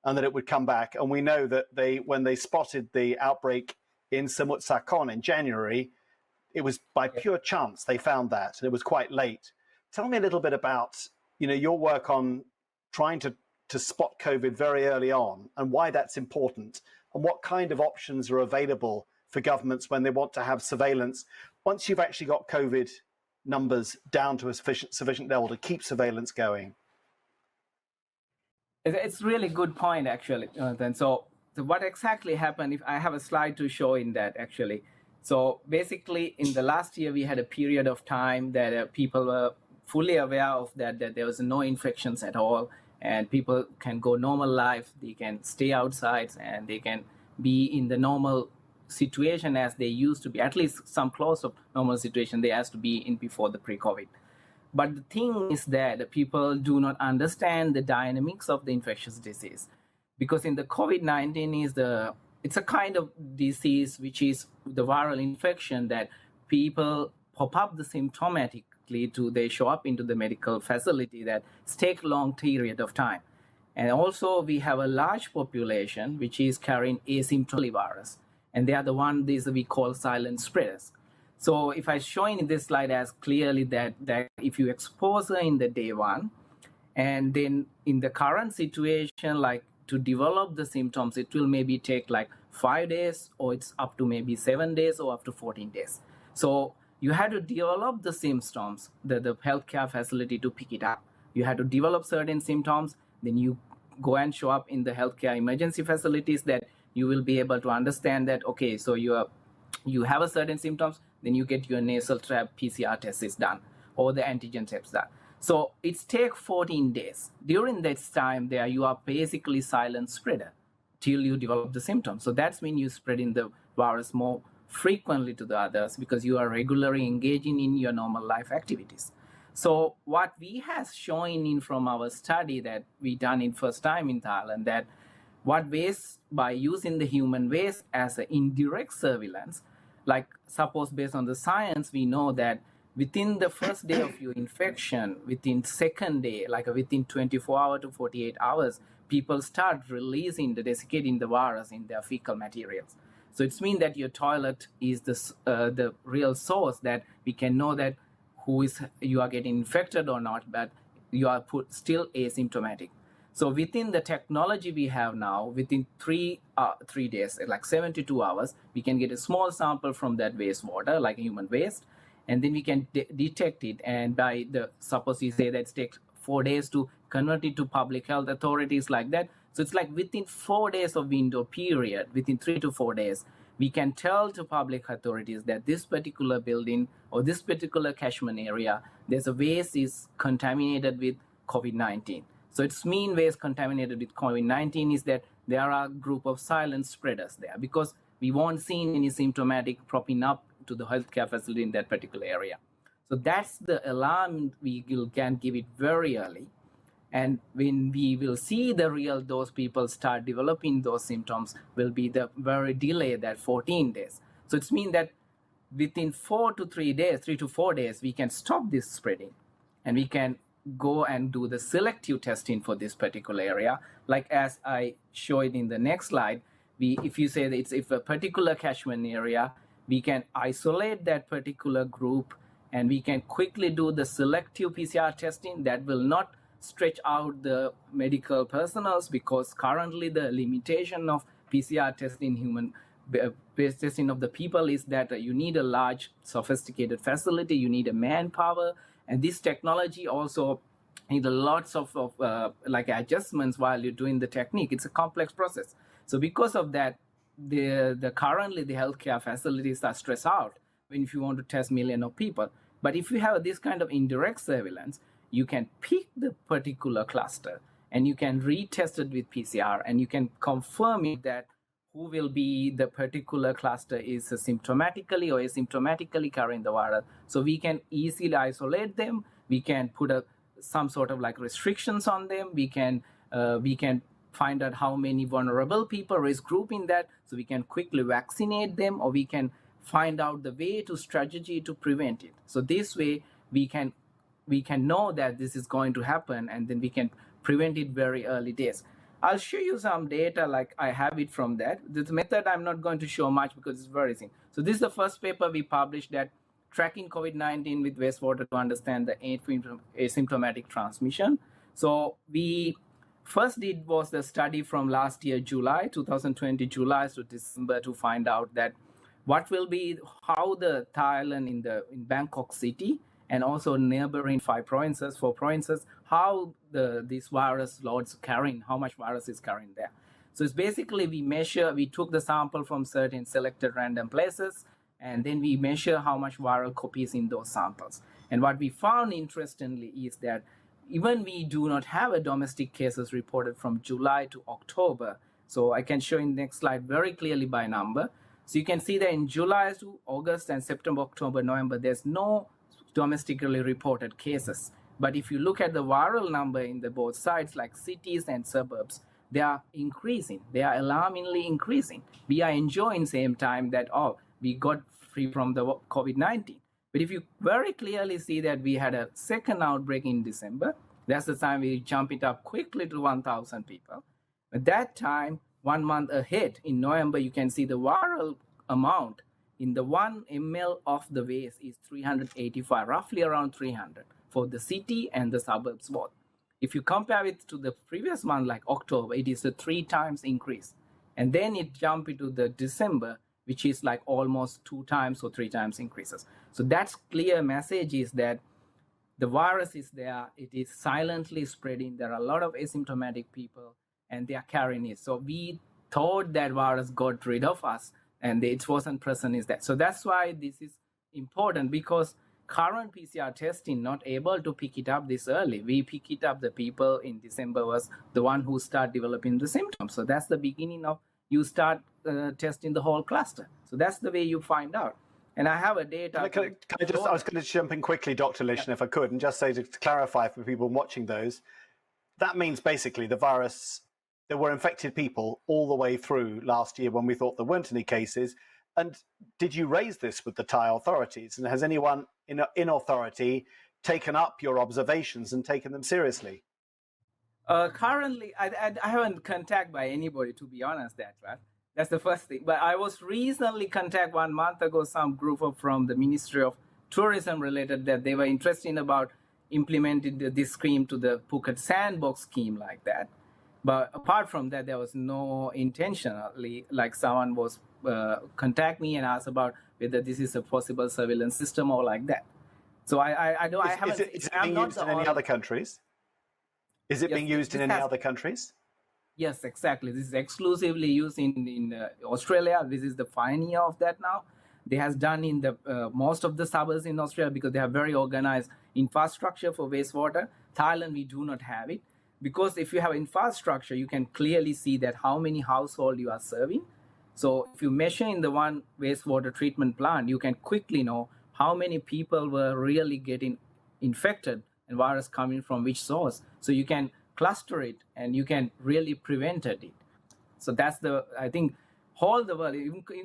and that it would come back. And we know that when they spotted the outbreak in Samut Sakhon in January, it was by pure chance they found that, and it was quite late. Tell me a little bit about your work on trying to spot COVID very early on and why that's important, and what kind of options are available for governments when they want to have surveillance once you've actually got COVID numbers down to a sufficient level to keep surveillance going. It's really good point, actually, Jonathan. So what exactly happened, if I have a slide to show in that, actually. So basically, in the last year, we had a period of time that people were fully aware of that there was no infections at all, and people can go normal life, they can stay outside, and they can be in the normal situation as they used to be, at least some close of normal situation they used to be in before the pre-COVID. But the thing is that people do not understand the dynamics of the infectious disease, because in the COVID-19 it's a kind of disease which is the viral infection that people pop up the symptomatically they show up into the medical facility that take a long period of time. And also we have a large population which is carrying asymptomatic virus, and they are the one we call silent spreaders. So if I show in this slide as clearly that if you expose her in the day one, and then in the current situation, like to develop the symptoms, it will maybe take like 5 days, or it's up to maybe 7 days, or up to 14 days. So you had to develop the symptoms, the healthcare facility to pick it up. You had to develop certain symptoms, then you go and show up in the healthcare emergency facilities that you will be able to understand that, okay, so you have a certain symptoms, then you get your nasal swab PCR test is done, or the antigen tests done. So it's take 14 days. During that time, you are basically silent spreader till you develop the symptoms. So that's when you spreading the virus more frequently to the others, because you are regularly engaging in your normal life activities. So what we have shown in from our study that we done in first time in Thailand, that what ways by using the human waste as an indirect surveillance, like suppose based on the science, we know that within the first day of your infection, within second day, like within 24 hours to 48 hours, people start releasing desiccating the virus in their fecal materials. So it's mean that your toilet is the real source that we can know that you are getting infected or not, but you are still asymptomatic. So within the technology we have now, within 3 days, like 72 hours, we can get a small sample from that wastewater, like human waste, and then we can detect it. And suppose you say that it takes 4 days to convert it to public health authorities like that. So it's like within 4 days of window period, within 3 to 4 days, we can tell to public authorities that this particular building or this particular catchment area, there's a waste is contaminated with COVID-19. So its mean waste contaminated with COVID-19 is that there are a group of silent spreaders there, because we won't see any symptomatic propping up to the healthcare facility in that particular area. So that's the alarm we can give it very early. And when we will see those people start developing those symptoms will be the very delay, that 14 days. So it means that within 3 to 4 days, we can stop this spreading, and we can go and do the selective testing for this particular area. Like as I showed in the next slide, if you say that if a particular catchment area, we can isolate that particular group, and we can quickly do the selective PCR testing that will not stretch out the medical personnel, because currently the limitation of PCR testing testing of the people is that you need a large sophisticated facility, you need a manpower, and this technology also need lots of like adjustments while you're doing the technique. It's a complex process. So because of that, currently the healthcare facilities are stressed out if you want to test millions of people. But if you have this kind of indirect surveillance, you can pick the particular cluster and you can retest it with PCR, and you can confirm it that who will be the particular cluster is symptomatically or asymptomatically carrying the virus. So we can easily isolate them. We can put some sort of like restrictions on them. We can find out how many vulnerable people, risk group in that, so we can quickly vaccinate them, or we can find out the way to strategy to prevent it. So this way we can know that this is going to happen, and then we can prevent it very early days. I'll show you some data, like I have it from that. This method I'm not going to show much because it's very simple. So this is the first paper we published, that tracking COVID-19 with wastewater to understand the asymptomatic transmission. So we first did was the study from last year, 2020 July to December, to find out that what will be how the Thailand in Bangkok city and also neighboring 4 provinces, how this virus loads carrying, how much virus is carrying there. So it's basically we took the sample from certain selected random places, and then we measure how much viral copies in those samples. And what we found interestingly is that even we do not have a domestic cases reported from July to October. So I can show in the next slide very clearly by number. So you can see that in July to August and September, October, November, there's no domestically reported cases. But if you look at the viral number in the both sides, like cities and suburbs, they are increasing. They are alarmingly increasing. We are enjoying same time that, we got free from the COVID-19. But if you very clearly see that we had a second outbreak in December, that's the time we jump it up quickly to 1,000 people. At that time, 1 month ahead, in November, you can see the viral amount in the 1 ml of the waste is 385, roughly around 300 for the city and the suburbs both. If you compare it to the previous month, like October, it is a 3 times increase. And then it jumped into the December, which is like almost 2 times or 3 times increases. So that's clear message is that the virus is there. It is silently spreading. There are a lot of asymptomatic people, and they are carrying it. So we thought that virus got rid of us, and it wasn't present is that. So that's why this is important, because current PCR testing not able to pick it up this early. We pick it up, the people in December was the one who start developing the symptoms. So that's the beginning of you start testing the whole cluster. So that's the way you find out. And I have a data. I was going to jump in quickly, Dr. Lishna, if I could, and just say to clarify for people watching those, that means basically the virus, there were infected people all the way through last year when we thought there weren't any cases. And did you raise this with the Thai authorities? And has anyone in authority taken up your observations and taken them seriously? Currently, I haven't contacted by anybody, to be honest, right? That's the first thing. But I was recently contacted 1 month ago, some group from the Ministry of Tourism related that they were interested about implementing this scheme to the Phuket Sandbox scheme like that. But apart from that, there was no intentionally, like someone was contact me and ask about whether this is a possible surveillance system or like that. So I don't. I haven't. Is it being used in any other countries? Is it being used in any other countries? Yes, exactly. This is exclusively used in Australia. This is the pioneer of that now. They has done in the most of the suburbs in Australia because they have very organized infrastructure for wastewater. Thailand, we do not have it. Because if you have infrastructure, you can clearly see that how many households you are serving. So if you measure in the one wastewater treatment plant, you can quickly know how many people were really getting infected and virus coming from which source. So you can cluster it and you can really prevent it. So that's I think, whole the world,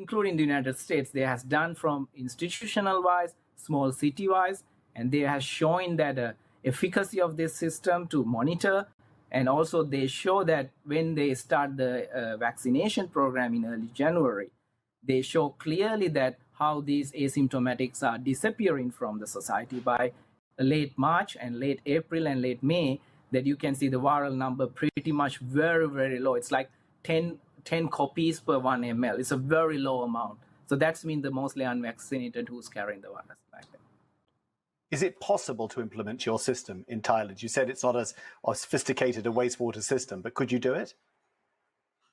including the United States, they has done from institutional wise, small city wise, and they have shown that efficacy of this system to monitor. And also they show that when they start the vaccination program in early January, they show clearly that how these asymptomatics are disappearing from the society by late March and late April and late May, that you can see the viral number pretty much very, very low. It's like 10 copies per 1 ml. It's a very low amount. So that's mean the mostly unvaccinated who's carrying the virus like that. Is it possible to implement your system in Thailand? You said it's not as sophisticated a wastewater system, but could you do it?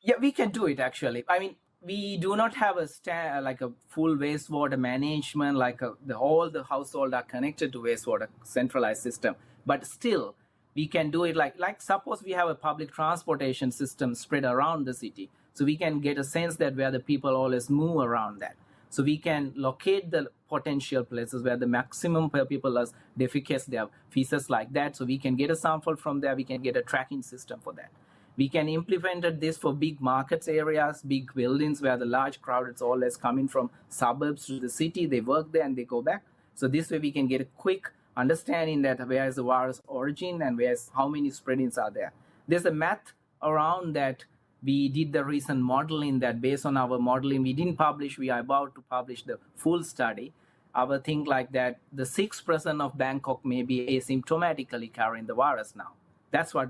Yeah, we can do it actually. I mean, we do not have a full wastewater management, all the households are connected to wastewater centralized system. But still, we can do it like suppose we have a public transportation system spread around the city. So we can get a sense that where the people always move around that. So we can locate the potential places where the maximum people are defecates their feces like that. So we can get a sample from there. We can get a tracking system for that. We can implement this for big markets areas, big buildings where the large crowd is always coming from suburbs to the city. They work there and they go back. So this way we can get a quick understanding that where is the virus origin and how many spreadings are there. There's a math around that. We did the recent modeling that based on our modeling, we didn't publish, we are about to publish the full study. Our thing like that, the 6% of Bangkok may be asymptomatically carrying the virus now. That's what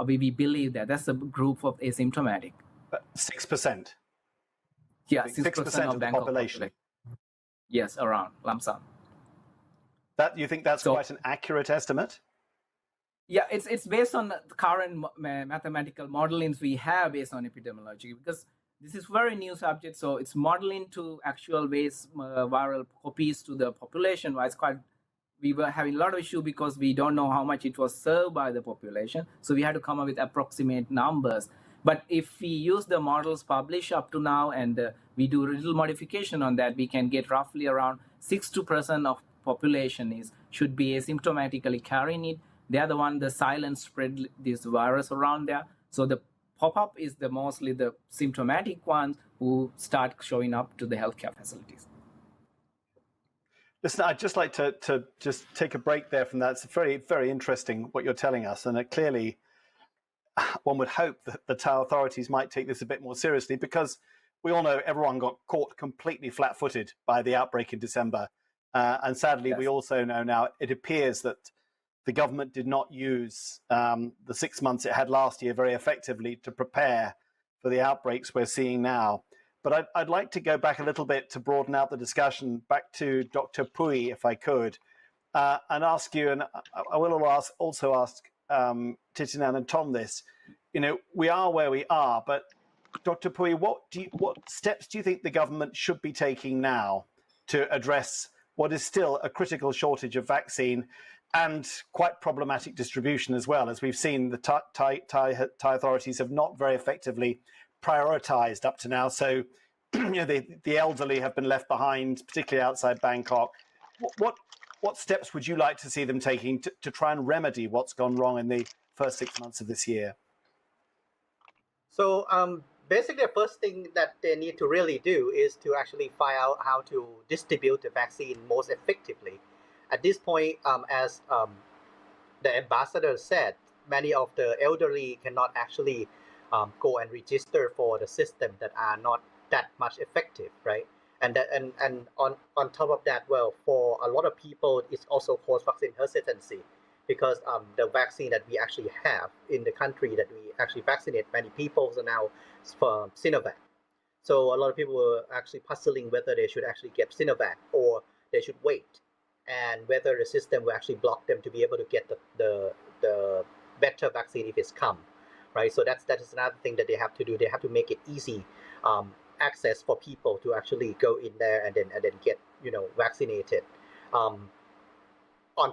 we believe that's a group of asymptomatic. 6%? Yeah, 6% of the Bangkok population. Yes, around lump sum. You think that's quite an accurate estimate? Yeah, it's based on the current mathematical modelings we have based on epidemiology, because this is very new subject. So it's modeling to actual viral copies to the population. We were having a lot of issue because we don't know how much it was served by the population. So we had to come up with approximate numbers. But if we use the models published up to now and we do a little modification on that, we can get roughly around 6% of population should be asymptomatically carrying it. They are the one the silent spread this virus around there. So the pop-up is mostly the symptomatic ones who start showing up to the healthcare facilities. Listen, I'd just like to just take a break there from that. It's very, very interesting what you're telling us. And clearly, one would hope that the Thai authorities might take this a bit more seriously, because we all know everyone got caught completely flat-footed by the outbreak in December. And sadly, yes, we also know now it appears that the government did not use the 6 months it had last year very effectively to prepare for the outbreaks we're seeing now. But I'd like to go back a little bit to broaden out the discussion back to Dr. Pui, if I could, and ask you, and I will also ask Thitinan and Tom this. You know, we are where we are, but Dr. Pui, what steps do you think the government should be taking now to address what is still a critical shortage of vaccine and quite problematic distribution as well? As we've seen, the Thai authorities have not very effectively prioritized up to now. So, you know, the elderly have been left behind, particularly outside Bangkok. What steps would you like to see them taking to try and remedy what's gone wrong in the first 6 months of this year? So basically, the first thing that they need to really do is to actually find out how to distribute the vaccine most effectively. At this point, as the ambassador said, many of the elderly cannot actually go and register for the system that are not that much effective, right? And on top of that, well, for a lot of people, it's also caused vaccine hesitancy, because the vaccine that we actually have in the country that we actually vaccinate many people are now for Sinovac. So a lot of people were actually puzzling whether they should actually get Sinovac or they should wait, and whether the system will actually block them to be able to get the better vaccine if it's come. right? So that is another thing that they have to do. They have to make it easy access for people to actually go in there and then get vaccinated. On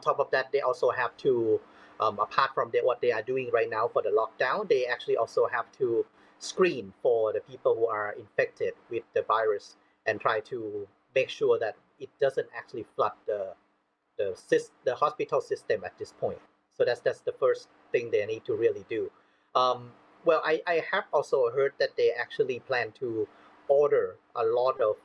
top of that, they also have to, apart from what they are doing right now for the lockdown, they actually also have to screen for the people who are infected with the virus and try to make sure that it doesn't actually flood the hospital system at this point. So that's the first thing they need to really do. Well, I have also heard that they actually plan to order a lot of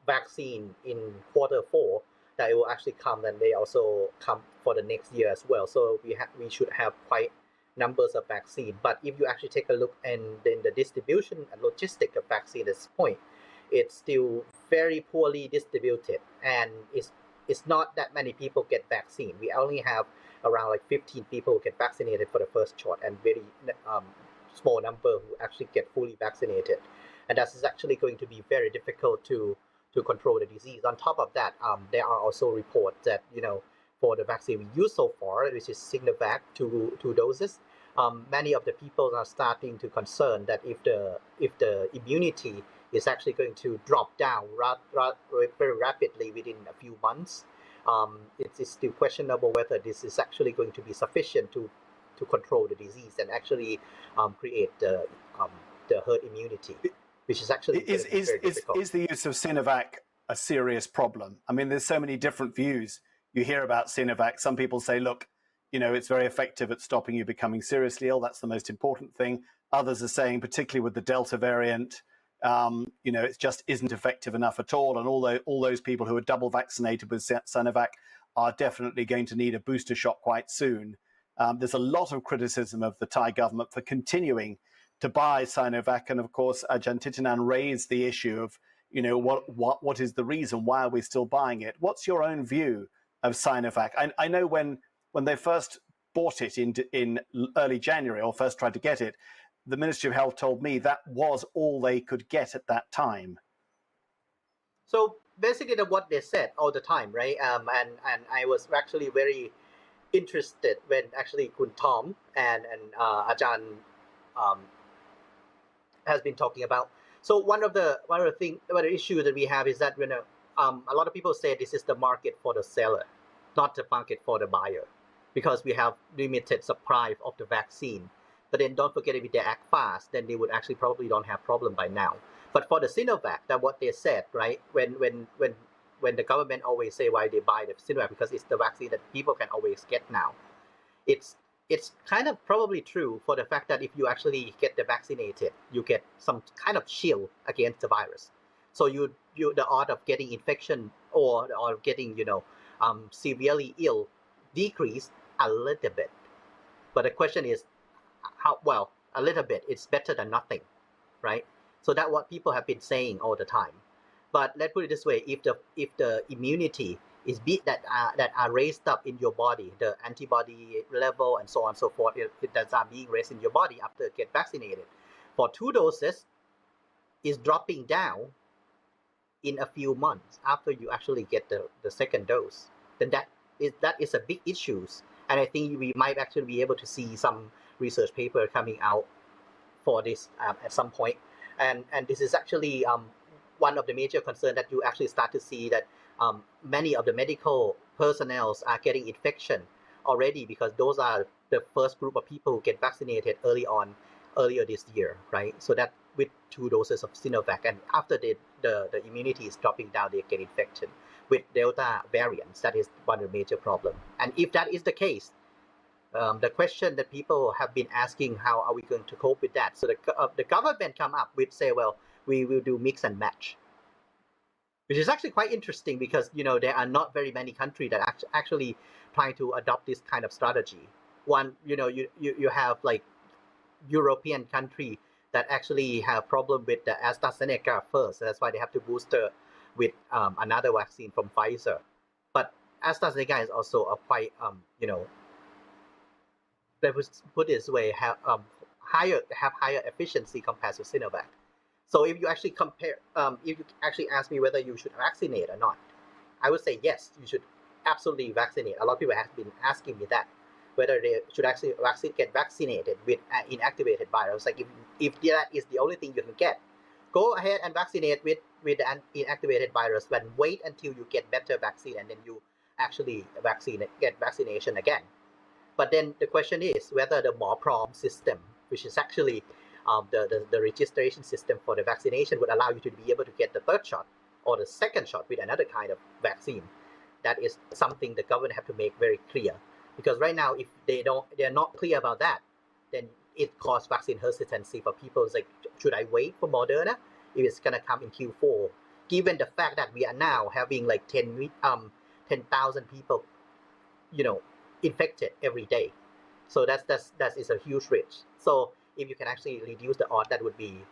vaccine in Q4 that it will actually come, and they also come for the next year as well. So we should have quite numbers of vaccine. But if you actually take a look in the distribution and logistic of vaccine at this point, it's still very poorly distributed, and it's not that many people get vaccine. We only have around like 15 people who get vaccinated for the first shot, and very small number who actually get fully vaccinated. And that is actually going to be very difficult to control the disease. On top of that, there are also reports that, for the vaccine we use so far, which is Sinovac, two doses, many of the people are starting to concern that if the immunity is actually going to drop down very rapidly within a few months, it's still questionable whether this is actually going to be sufficient to control the disease and actually create the herd immunity, which is actually very difficult. Is the use of Sinovac a serious problem? I mean, there's so many different views you hear about Sinovac. Some people say, look, it's very effective at stopping you becoming seriously ill. That's the most important thing. Others are saying, particularly with the Delta variant, it just isn't effective enough at all. And all those people who are double vaccinated with Sinovac are definitely going to need a booster shot quite soon. There's a lot of criticism of the Thai government for continuing to buy Sinovac, and of course, Ajahn Titinan raised the issue of, what is the reason? Why are we still buying it? What's your own view of Sinovac? I know when they first bought it in early January, or first tried to get it, the Ministry of Health told me that was all they could get at that time. So basically, what they said all the time, right? And I was actually very interested when actually Kun Tom and Ajahn has been talking about. So one of the issues that we have is that a lot of people say this is the market for the seller, not the market for the buyer, because we have limited supply of the vaccine. But then don't forget, if they act fast, then they would actually probably don't have problem by now. But for the Sinovac, that what they said, right? When the government always say why they buy the Sinovac, because it's the vaccine that people can always get now. It's kind of probably true for the fact that if you actually get vaccinated, you get some kind of shield against the virus. So you the odds of getting infection or getting severely ill decrease a little bit. But the question is, how well? A little bit. It's better than nothing, right? So that's what people have been saying all the time. But let's put it this way: if the immunity is that are raised up in your body, the antibody level and so on and so forth, that are being raised in your body after get vaccinated, for 2 doses, is dropping down in a few months after you actually get the second dose. Then that is a big issue, and I think we might actually be able to see some research paper coming out for this at some point. And this is actually one of the major concerns, that you actually start to see that many of the medical personnel are getting infection already, because those are the first group of people who get vaccinated earlier this year, right? So that with 2 doses of Sinovac, and after the immunity is dropping down, they get infected with Delta variants. That is one of the major problems. And if that is the case, the question that people have been asking, how are we going to cope with that? So the government come up with, say, well, we will do mix and match, which is actually quite interesting, because there are not very many countries that actually trying to adopt this kind of strategy. One, you have like European country that actually have problem with the AstraZeneca first. That's why they have to booster with another vaccine from Pfizer. But AstraZeneca is also a quite let's put it this way, have higher efficiency compared to Sinovac. So if you actually compare, if you actually ask me whether you should vaccinate or not, I would say yes, you should absolutely vaccinate. A lot of people have been asking me that, whether they should actually get vaccinated with inactivated virus. Like if that is the only thing you can get, go ahead and vaccinate with an inactivated virus, but wait until you get better vaccine and then you actually get vaccination again. But then the question is whether the more prom system, which is actually the registration system for the vaccination, would allow you to be able to get the third shot or the second shot with another kind of vaccine. That is something the government have to make very clear, because right now if they're not clear about that, then it causes vaccine hesitancy for people. It's like, should I wait for Moderna if it's gonna come in Q4? Given the fact that we are now having like 10,000 people, infected every day, so that is a huge risk. So if you can actually reduce the odds, that would be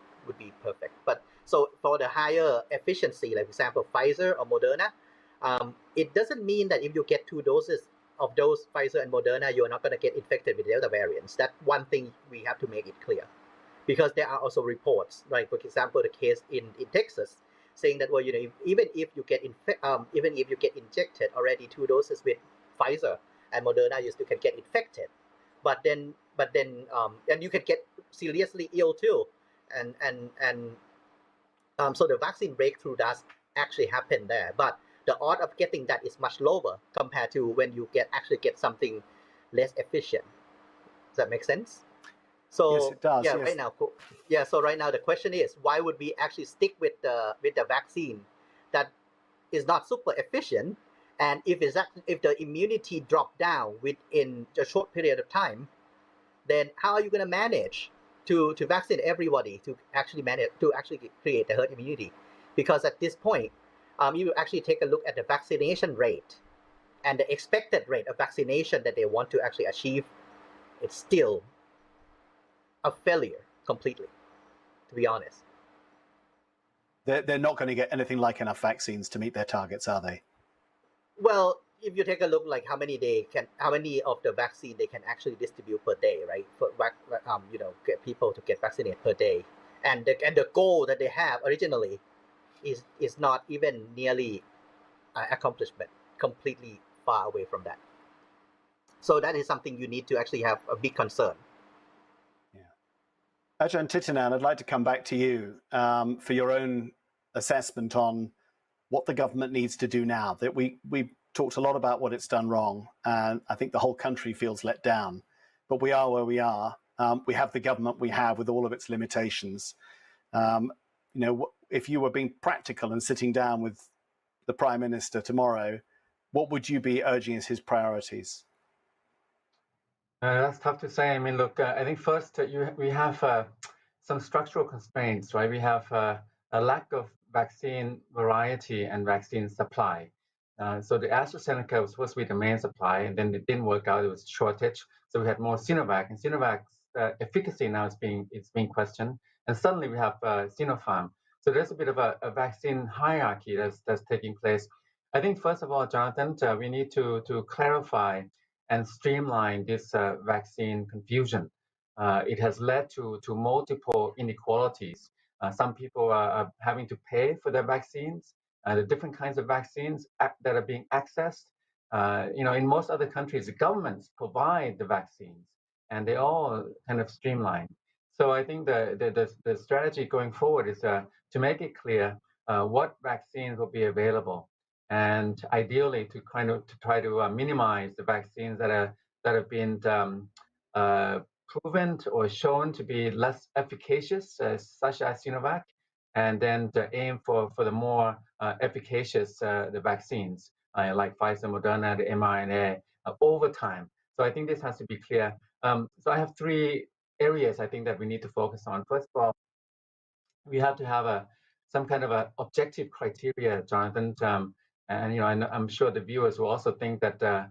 perfect. But so for the higher efficiency, like for example Pfizer or Moderna, it doesn't mean that if you get 2 doses of those Pfizer and Moderna, you're not going to get infected with Delta variants. That's one thing we have to make it clear, because there are also reports, like for example the case in Texas, saying that even if you get injected already 2 doses with Pfizer and Moderna, you still can get infected, but then and you can get seriously ill too, and so the vaccine breakthrough does actually happen there, but the odds of getting that is much lower compared to when you actually get something less efficient. Does that make sense? So yes, it does. Yeah, yes. right now, So right now the question is, why would we actually stick with the vaccine that is not super efficient? And if the immunity drop down within a short period of time, then how are you going to manage to vaccinate everybody to actually create the herd immunity? Because at this point, you actually take a look at the vaccination rate and the expected rate of vaccination that they want to actually achieve, it's still a failure completely, to be honest. They're not going to get anything like enough vaccines to meet their targets, are they? Well, if you take a look, like how many of the vaccine they can actually distribute per day, right? For get people to get vaccinated per day, and the goal that they have originally is not even nearly accomplishment, completely far away from that. So that is something you need to actually have a big concern. Yeah. Ajahn Titinan, I'd like to come back to you for your own assessment on what the government needs to do now. That we've talked a lot about what it's done wrong, and I think the whole country feels let down. But we are where we are. We have the government we have with all of its limitations. If you were being practical and sitting down with the Prime Minister tomorrow, what would you be urging as his priorities? That's tough to say. I mean, look, I think first we have some structural constraints, right? We have a lack of vaccine variety and vaccine supply. So the AstraZeneca was supposed to be the main supply, and then it didn't work out. It was a shortage. So we had more Sinovac, and Sinovac's efficacy now is being questioned. And suddenly we have Sinopharm. So there's a bit of a vaccine hierarchy that's taking place. I think first of all, Jonathan, we need to clarify and streamline this vaccine confusion. It has led to multiple inequalities. Some people are having to pay for their vaccines, the different kinds of vaccines that are being accessed. In most other countries, the governments provide the vaccines, and they all kind of streamline. So I think the strategy going forward is to make it clear what vaccines will be available, and ideally to try to minimize the vaccines that have been proven or shown to be less efficacious, such as Sinovac, and then to aim for the more efficacious the vaccines like Pfizer, Moderna, the mRNA over time. So I think this has to be clear. So I have 3 areas I think that we need to focus on. First of all, we have to have some kind of a objective criteria, Jonathan. And I'm sure the viewers will also think that the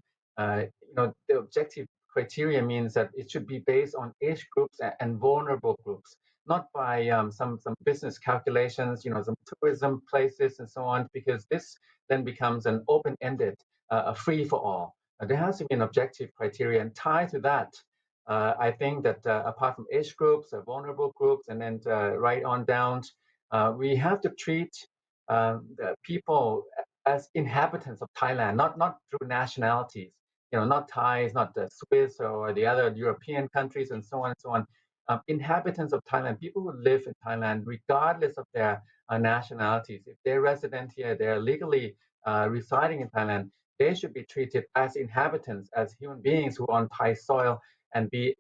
objective criteria means that it should be based on age groups and vulnerable groups, not by some business calculations, some tourism places and so on, because this then becomes an open-ended, a free for all. There has to be an objective criteria, and tied to that, I think that apart from age groups, vulnerable groups, and then right on down, we have to treat the people as inhabitants of Thailand, not through nationalities. not Thai, it's not the Swiss or the other European countries and so on and so on. Inhabitants of Thailand, people who live in Thailand, regardless of their nationalities, if they're resident here, they're legally residing in Thailand, they should be treated as inhabitants, as human beings who are on Thai soil, and be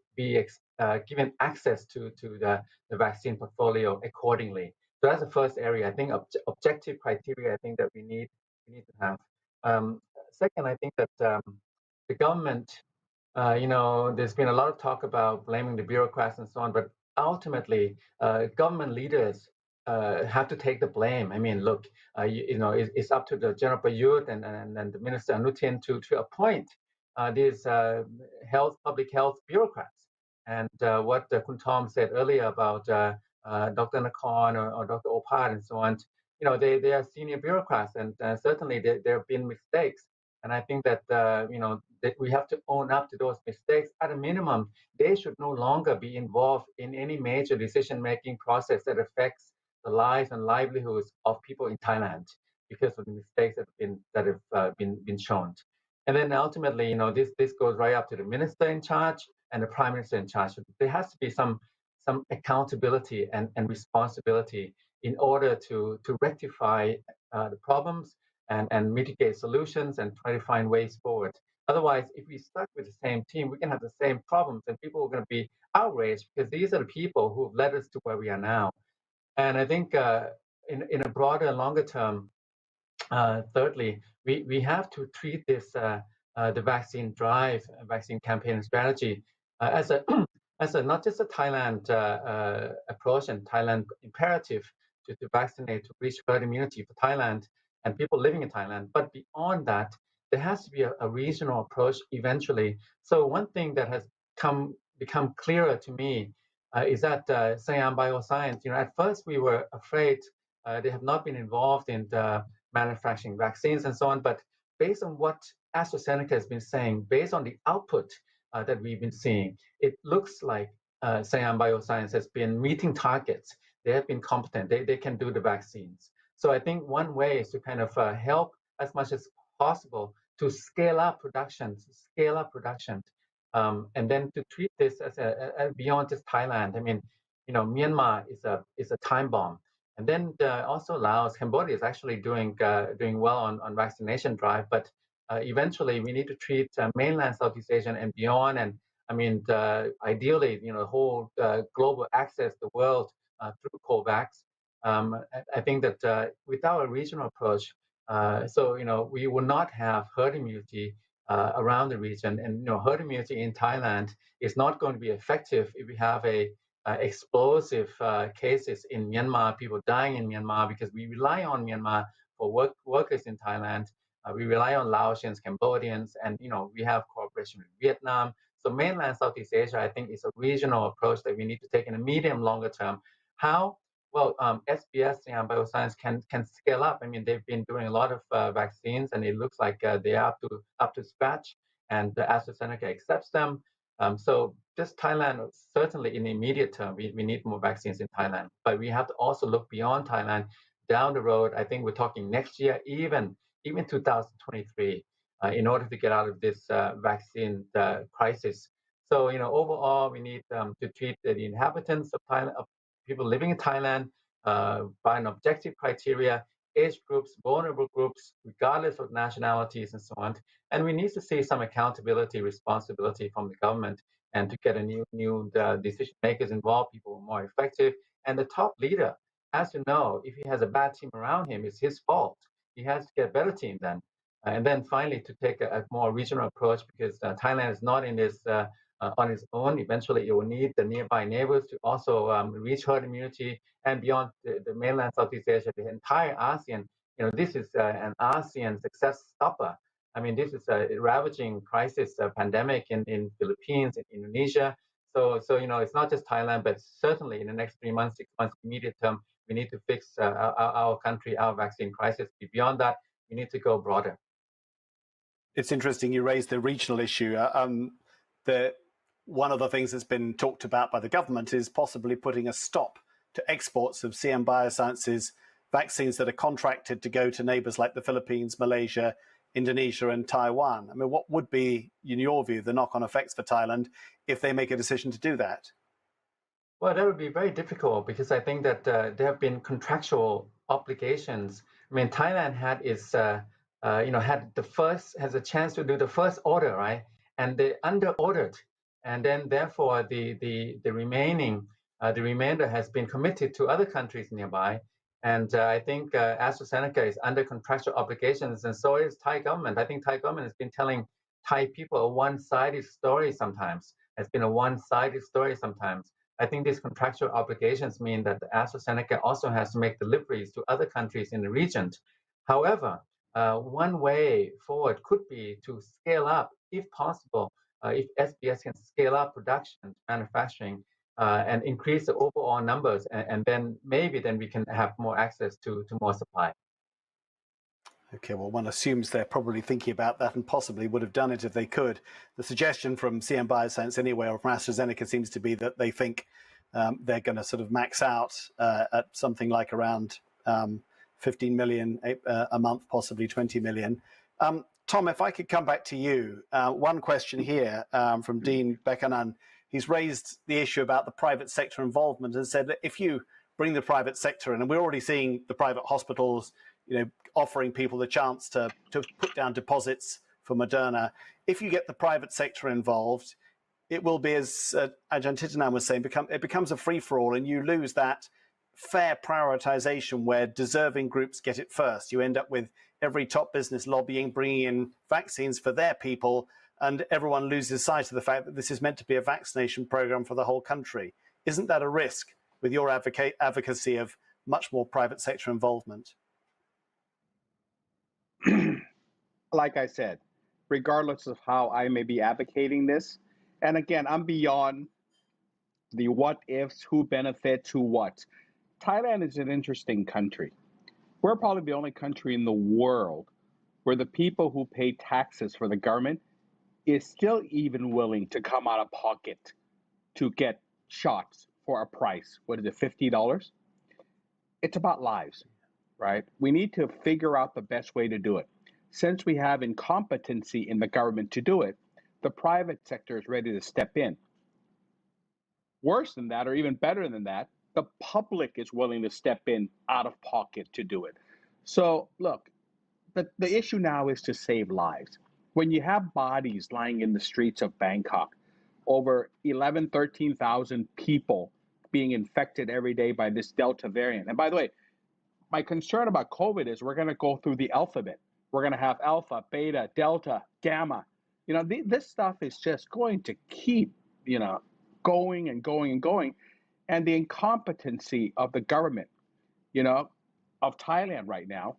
given access to the vaccine portfolio accordingly. So that's the first area. I think objective criteria, I think that we need to have. Second, I think that the government, there's been a lot of talk about blaming the bureaucrats and so on, but ultimately, government leaders have to take the blame. I mean, look, it's up to the General Prayut and the Minister Anutin to appoint these public health bureaucrats. And what Kun Tom said earlier about Dr. Nakorn or Dr. Opad and so on, they are senior bureaucrats, and certainly there have been mistakes. And I think that that we have to own up to those mistakes. At a minimum, they should no longer be involved in any major decision-making process that affects the lives and livelihoods of people in Thailand because of the mistakes that have been shown. And then ultimately, this goes right up to the minister in charge and the prime minister in charge. There has to be some accountability and responsibility in order to rectify the problems and mitigate solutions and try to find ways forward. Otherwise, if we stuck with the same team, we can have the same problems, and people are going to be outraged because these are the people who have led us to where we are now. And I think in a broader, longer term, thirdly, we have to treat this the vaccine drive, vaccine campaign strategy as a not just a Thailand approach and Thailand imperative to vaccinate, to reach herd immunity for Thailand and people living in Thailand. But beyond that, there has to be a regional approach eventually. So one thing that has become clearer to me is that Siam Bioscience, at first we were afraid they have not been involved in the manufacturing vaccines and so on. But based on what AstraZeneca has been saying, based on the output that we've been seeing, it looks like Siam Bioscience has been meeting targets. They have been competent. They can do the vaccines. So I think one way is to kind of help as much as possible to scale up production, and then to treat this as a beyond just Thailand. I mean, Myanmar is a time bomb, and then also Laos, Cambodia is actually doing well on vaccination drive, but eventually we need to treat mainland Southeast Asia and beyond, and I mean, ideally, the whole global access the world through COVAX. I think that without a regional approach, we will not have herd immunity around the region, and herd immunity in Thailand is not going to be effective if we have explosive cases in Myanmar, people dying in Myanmar, because we rely on Myanmar for workers in Thailand. We rely on Laotians, Cambodians, and we have cooperation with Vietnam. So mainland Southeast Asia, I think, is a regional approach that we need to take in a medium, longer term. How? Well, SBS, Siam Bioscience can scale up. I mean, they've been doing a lot of vaccines, and it looks like they are up to scratch, and AstraZeneca accepts them. So just Thailand, certainly in the immediate term, we need more vaccines in Thailand. But we have to also look beyond Thailand, down the road. I think we're talking next year, even 2023, in order to get out of this vaccine crisis. So, overall, we need to treat the inhabitants of Thailand, of people living in Thailand, by an objective criteria, age groups, vulnerable groups, regardless of nationalities and so on. And we need to see some accountability, responsibility from the government, and to get a new decision makers involved, people who are more effective. And the top leader has to know if he has a bad team around him, it's his fault. He has to get a better team then. And then finally, to take a more regional approach, because Thailand is not in this on its own. Eventually, it will need the nearby neighbors to also reach herd immunity, and beyond the mainland Southeast Asia, the entire ASEAN. This is an ASEAN success stopper. I mean, this is a ravaging crisis, a pandemic in Philippines, in Indonesia. So it's not just Thailand, but certainly in the next 3 months, 6 months, immediate term, we need to fix our country, our vaccine crisis. Beyond that, we need to go broader. It's interesting you raised the regional issue. One of the things that's been talked about by the government is possibly putting a stop to exports of Siam Bioscience's vaccines that are contracted to go to neighbours like the Philippines, Malaysia, Indonesia and Taiwan. I mean, what would be, in your view, the knock-on effects for Thailand if they make a decision to do that? Well, that would be very difficult because I think that there have been contractual obligations. I mean, Thailand had its, has a chance to do the first order, right? And they under-ordered, and then therefore the remainder has been committed to other countries nearby. And I think AstraZeneca is under contractual obligations, and so is Thai government. I think Thai government has been telling Thai people a one-sided story sometimes. It's been a one-sided story sometimes. I think these contractual obligations mean that AstraZeneca also has to make deliveries to other countries in the region. However, one way forward could be to scale up, if possible, if SBS can scale up production, manufacturing, and increase the overall numbers, and then maybe we can have more access to more supply. Okay, well, one assumes they're probably thinking about that and possibly would have done it if they could. The suggestion from Siam Bioscience anyway, or from AstraZeneca, seems to be that they think they're going to sort of max out at something like around 15 million a month, possibly 20 million. Tom, if I could come back to you. One question here from Dean Bekanan. He's raised the issue about the private sector involvement and said that if you bring the private sector in, and we're already seeing the private hospitals, offering people the chance to put down deposits for Moderna. If you get the private sector involved, it will be, as Ajahn Titinan was saying, it becomes a free-for-all, and you lose that fair prioritization where deserving groups get it first. You end up with every top business lobbying, bringing in vaccines for their people, and everyone loses sight of the fact that this is meant to be a vaccination program for the whole country. Isn't that a risk with your advocacy of much more private sector involvement? Like I said, regardless of how I may be advocating this, and again, I'm beyond the what ifs, who benefits, who what. Thailand is an interesting country. We're probably the only country in the world where the people who pay taxes for the government is still even willing to come out of pocket to get shots for a price. What is it, $50? It's about lives, right? We need to figure out the best way to do it. Since we have incompetency in the government to do it, the private sector is ready to step in. Worse than that, or even better than that, the public is willing to step in out of pocket to do it. So look, the issue now is to save lives. When you have bodies lying in the streets of Bangkok, over 11, 13,000 people being infected every day by this Delta variant. And by the way, my concern about COVID is we're going to go through the alphabet. We're going to have alpha, beta, delta, gamma. This stuff is just going to keep, going and going and going. And the incompetency of the government, of Thailand right now,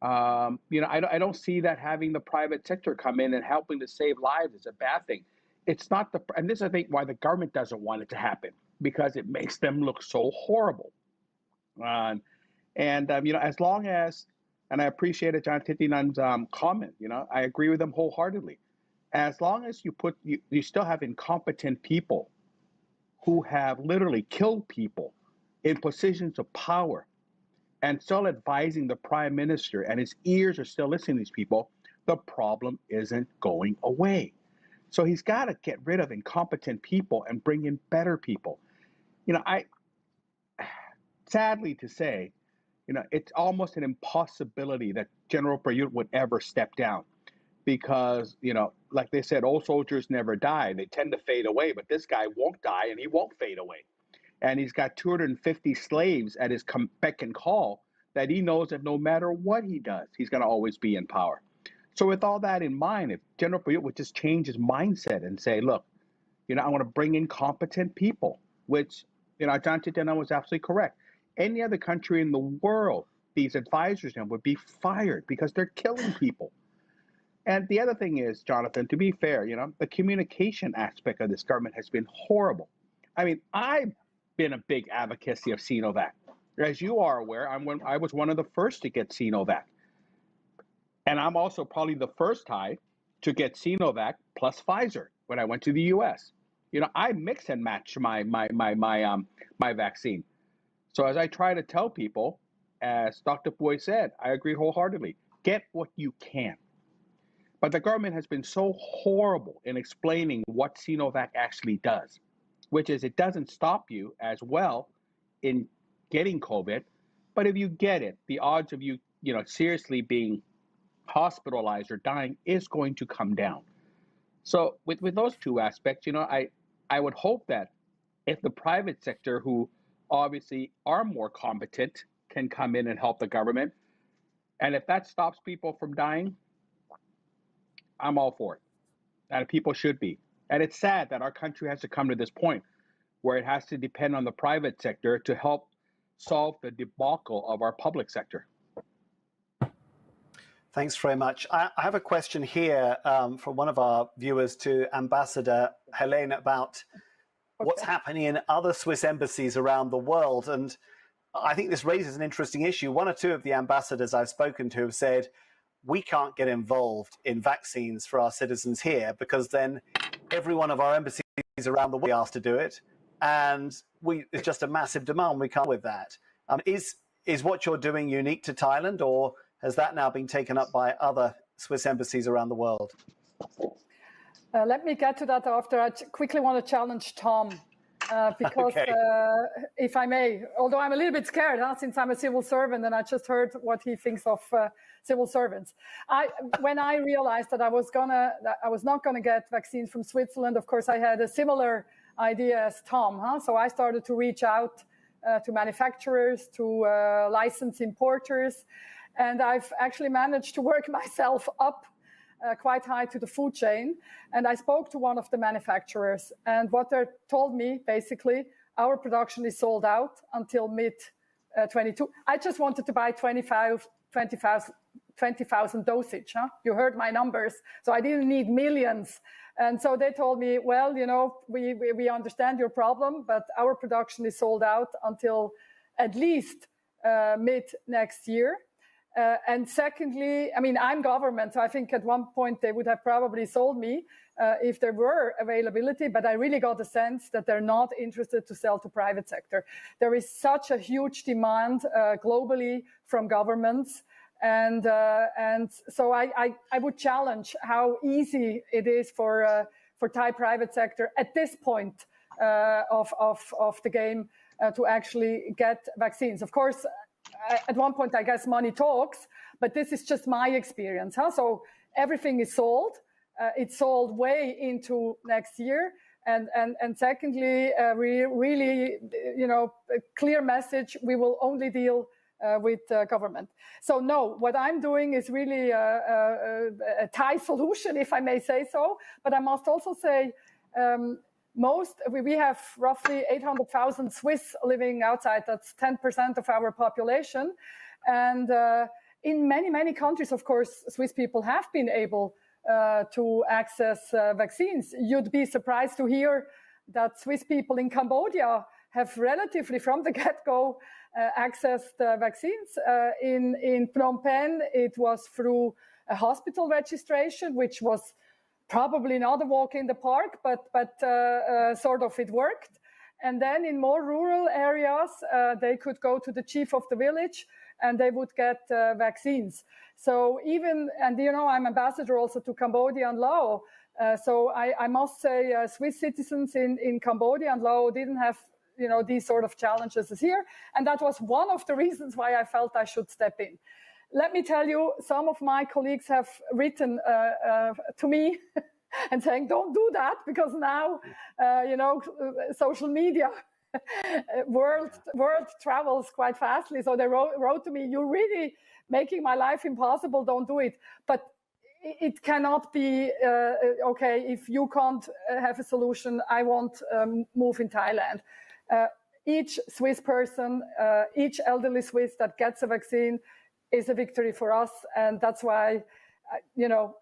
I don't see that having the private sector come in and helping to save lives is a bad thing. It's not and this is, I think, why the government doesn't want it to happen, because it makes them look so horrible. As long as, and I appreciate Ajahn Titinan's comment, I agree with them wholeheartedly. As long as you still have incompetent people who have literally killed people in positions of power and still advising the prime minister, and his ears are still listening to these people, the problem isn't going away. So he's got to get rid of incompetent people and bring in better people. Sadly to say, it's almost an impossibility that General Prayut would ever step down, because, like they said, old soldiers never die. They tend to fade away, but this guy won't die and he won't fade away. And he's got 250 slaves at his beck and call that he knows that no matter what he does, he's going to always be in power. So with all that in mind, if General Prayut would just change his mindset and say, look, I want to bring in competent people, which, Ajahn Titinan was absolutely correct. Any other country in the world, these advisors would be fired because they're killing people. And the other thing is, Jonathan, to be fair, the communication aspect of this government has been horrible. I mean, I've been a big advocacy of Sinovac. As you are aware, I was one of the first to get Sinovac. And I'm also probably the first Thai to get Sinovac plus Pfizer when I went to the US. I mix and match my vaccine. So as I try to tell people, as Dr. Boy said, I agree wholeheartedly, get what you can. But the government has been so horrible in explaining what Sinovac actually does, which is it doesn't stop you as well in getting COVID, but if you get it, the odds of you, seriously being hospitalized or dying is going to come down. So with those two aspects, I would hope that if the private sector, who obviously are more competent, can come in and help the government, and if that stops people from dying, I'm all for it. And people should be. And it's sad that our country has to come to this point where it has to depend on the private sector to help solve the debacle of our public sector. Thanks very much. I have a question here from one of our viewers to Ambassador Helene about what's happening in other Swiss embassies around the world. And I think this raises an interesting issue. One or two of the ambassadors I've spoken to have said, we can't get involved in vaccines for our citizens here because then every one of our embassies around the world is asked to do it. And it's just a massive demand. We can't with that. Is what you're doing unique to Thailand, or has that now been taken up by other Swiss embassies around the world? Let me get to that after. I quickly want to challenge Tom because if I may, although I'm a little bit scared since I'm a civil servant and I just heard what he thinks of civil servants. When I realized that I was not gonna get vaccines from Switzerland, of course I had a similar idea as Tom. So I started to reach out to manufacturers, to licensed importers, and I've actually managed to work myself up quite high to the food chain. And I spoke to one of the manufacturers, and what they told me, basically, our production is sold out until mid-22. I just wanted to buy 20,000 dosage. You heard my numbers. So I didn't need millions. And so they told me, well, we understand your problem, but our production is sold out until at least mid next year. And secondly, I'm government, so I think at one point they would have probably sold me if there were availability, but I really got the sense that they're not interested to sell to private sector. There is such a huge demand globally from governments. And so I would challenge how easy it is for Thai private sector at this point of the game to actually get vaccines. Of course, at one point, I guess money talks, but this is just my experience. So everything is sold. It's sold way into next year. And secondly, really, a clear message, we will only deal with government. So no, what I'm doing is really a Thai solution, if I may say so. But I must also say, we have roughly 800,000 Swiss living outside. That's 10% of our population. And in many, many countries, of course, Swiss people have been able to access vaccines. You'd be surprised to hear that Swiss people in Cambodia have relatively from the get-go accessed vaccines. In Phnom Penh, it was through a hospital registration, which was probably not a walk in the park, but sort of it worked. And then in more rural areas, they could go to the chief of the village and they would get vaccines. So I'm ambassador also to Cambodia and Laos. So I must say Swiss citizens in Cambodia and Laos didn't have these sort of challenges as here. And that was one of the reasons why I felt I should step in. Let me tell you, some of my colleagues have written to me and saying, don't do that, because now, social media, world travels quite fastly. So they wrote to me, you're really making my life impossible, don't do it. But it cannot be, okay, if you can't have a solution, I won't move in Thailand. Each Swiss person, each elderly Swiss that gets a vaccine is a victory for us. And that's why,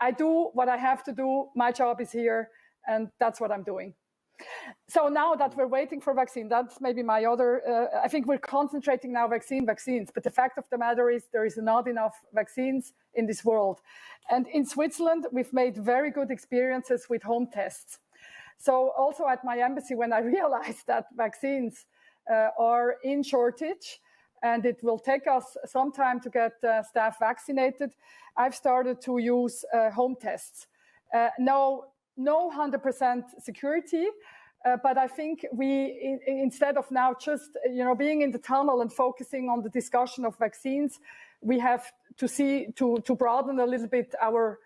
I do what I have to do. My job is here, and that's what I'm doing. So now that we're waiting for vaccine, that's maybe my other, I think we're concentrating now vaccines, but the fact of the matter is there is not enough vaccines in this world. And in Switzerland, we've made very good experiences with home tests. So also at my embassy, when I realized that vaccines are in shortage, and it will take us some time to get staff vaccinated, I've started to use home tests. No 100% security, but I think we, instead of now just being in the tunnel and focusing on the discussion of vaccines, we have to broaden a little bit our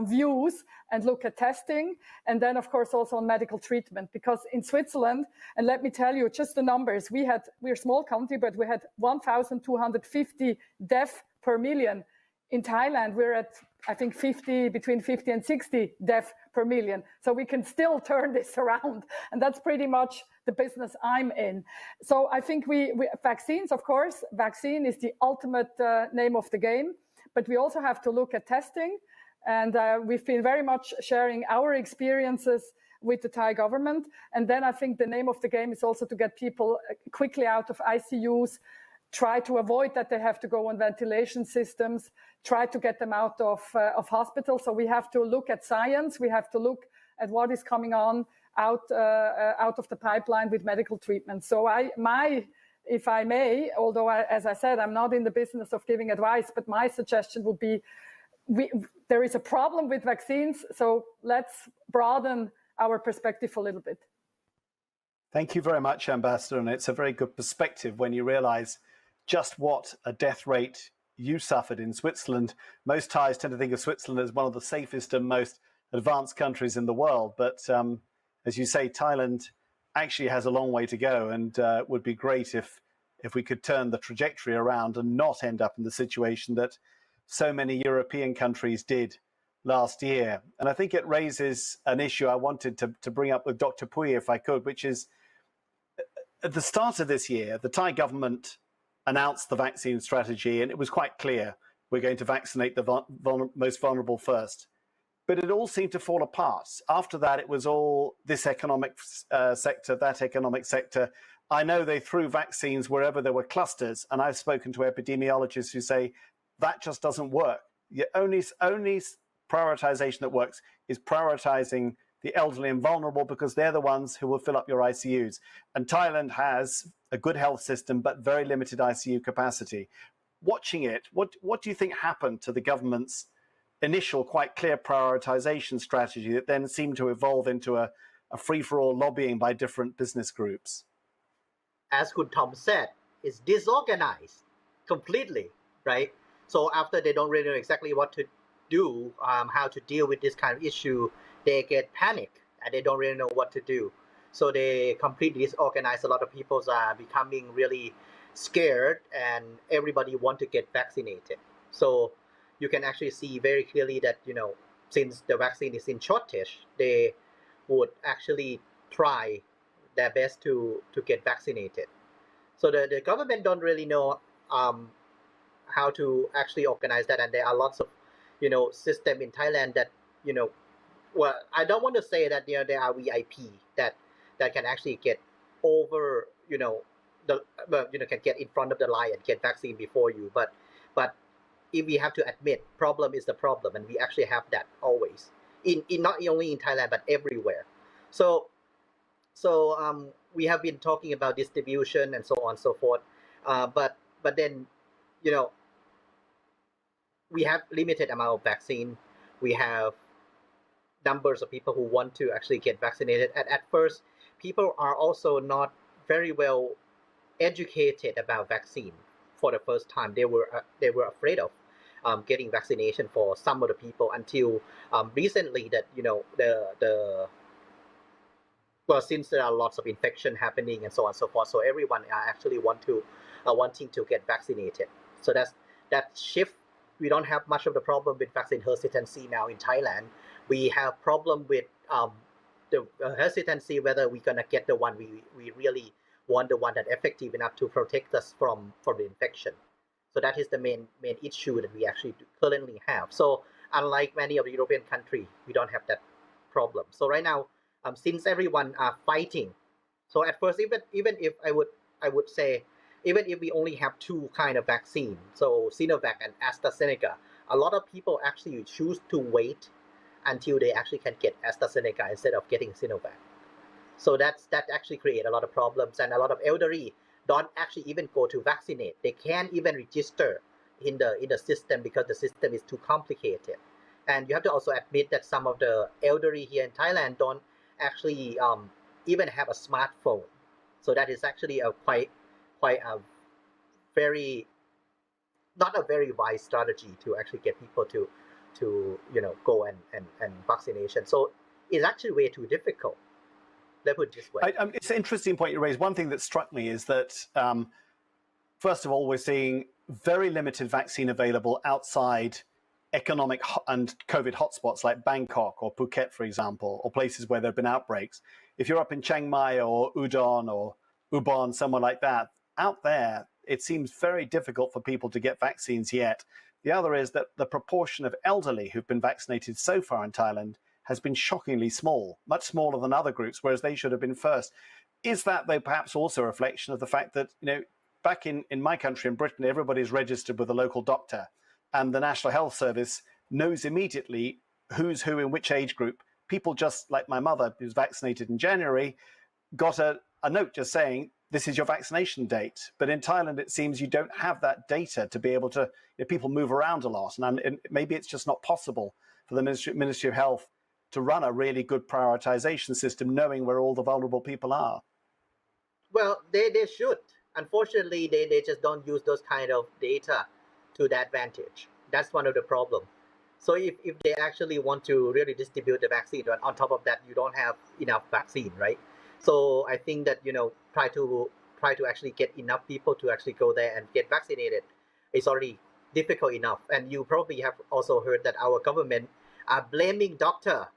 views and look at testing, and then of course also on medical treatment, because in Switzerland, and let me tell you just the numbers, we're a small country, but we had 1,250 deaths per million. In Thailand, we're at, I think, between 50 and 60 deaths per million. So we can still turn this around. And that's pretty much the business I'm in. So I think vaccines, of course, vaccine is the ultimate name of the game. But we also have to look at testing. And we've been very much sharing our experiences with the Thai government. And then I think the name of the game is also to get people quickly out of ICUs, try to avoid that they have to go on ventilation systems, try to get them out of hospitals. So we have to look at science. We have to look at what is coming on out of the pipeline with medical treatment. So if I may, although as I said, I'm not in the business of giving advice, but my suggestion would be, there is a problem with vaccines, so let's broaden our perspective a little bit. Thank you very much, Ambassador. And it's a very good perspective when you realize just what a death rate you suffered in Switzerland. Most Thais tend to think of Switzerland as one of the safest and most advanced countries in the world. But as you say, Thailand actually has a long way to go, and it would be great if we could turn the trajectory around and not end up in the situation that so many European countries did last year. And I think it raises an issue I wanted to bring up with Dr. Pui, if I could, which is at the start of this year, the Thai government announced the vaccine strategy, and it was quite clear we're going to vaccinate the most vulnerable first. But it all seemed to fall apart. After that, it was all this economic sector, that economic sector. I know they threw vaccines wherever there were clusters, and I've spoken to epidemiologists who say that just doesn't work. The only prioritization that works is prioritizing the elderly and vulnerable, because they're the ones who will fill up your ICUs. And Thailand has a good health system, but very limited ICU capacity. Watching it, what do you think happened to the government's initial quite clear prioritization strategy that then seemed to evolve into a free-for-all lobbying by different business groups? As Khun Tom said, it's disorganized completely, right? So after they don't really know exactly what to do, how to deal with this kind of issue, they get panic and they don't really know what to do. So they completely disorganize. A lot of people are becoming really scared, and everybody want to get vaccinated. So you can actually see very clearly that, since the vaccine is in shortage, they would actually try their best to get vaccinated. So the government don't really know how to actually organize that, and there are lots of system in Thailand that well, I don't want to say that there are VIP that can actually get over can get in front of the line and get vaccine before you, but if we have to admit, problem is the problem, and we actually have that always in not only in Thailand but everywhere. So we have been talking about distribution and so on and so forth, but then we have limited amount of vaccine. We have numbers of people who want to actually get vaccinated. At first, people are also not very well educated about vaccine. For the first time, they were afraid of getting vaccination for some of the people until recently that since there are lots of infection happening and so on and so forth, so everyone actually wanting to get vaccinated. So that shift. We don't have much of the problem with vaccine hesitancy now in Thailand. We have problem with the hesitancy whether we're gonna get the one we really want, the one that effective enough to protect us from the infection. So that is the main issue that we actually currently have. So unlike many of the European countries, we don't have that problem. So right now, since everyone are fighting, so at first even if I would say, even if we only have two kind of vaccine, so Sinovac and AstraZeneca, a lot of people actually choose to wait until they actually can get AstraZeneca instead of getting Sinovac. So that actually create a lot of problems, and a lot of elderly don't actually even go to vaccinate. They can't even register in the system because the system is too complicated. And you have to also admit that some of the elderly here in Thailand don't actually even have a smartphone. So that is actually a quite a very not a very wise strategy to actually get people to go and vaccination. So it's actually way too difficult. Let's put it this way. It's an interesting point you raised. One thing that struck me is that first of all, we're seeing very limited vaccine available outside economic and COVID hotspots like Bangkok or Phuket, for example, or places where there have been outbreaks. If you're up in Chiang Mai or Udon or Ubon, somewhere like that, out there, it seems very difficult for people to get vaccines yet. The other is that the proportion of elderly who've been vaccinated so far in Thailand has been shockingly small, much smaller than other groups, whereas they should have been first. Is that, though, perhaps also a reflection of the fact that, back in my country, in Britain, everybody's registered with a local doctor, and the National Health Service knows immediately who's who in which age group. People just like my mother, who's vaccinated in January, got a note just saying, this is your vaccination date. But in Thailand, it seems you don't have that data to be able to, people move around a lot. And maybe it's just not possible for the Ministry of Health to run a really good prioritization system, knowing where all the vulnerable people are. Well, they should. Unfortunately, they just don't use those kind of data to their advantage. That's one of the problems. So if they actually want to really distribute the vaccine, on top of that, you don't have enough vaccine, right? So I think that, try to actually get enough people to actually go there and get vaccinated is already difficult enough. And you probably have also heard that our government are blaming doctor,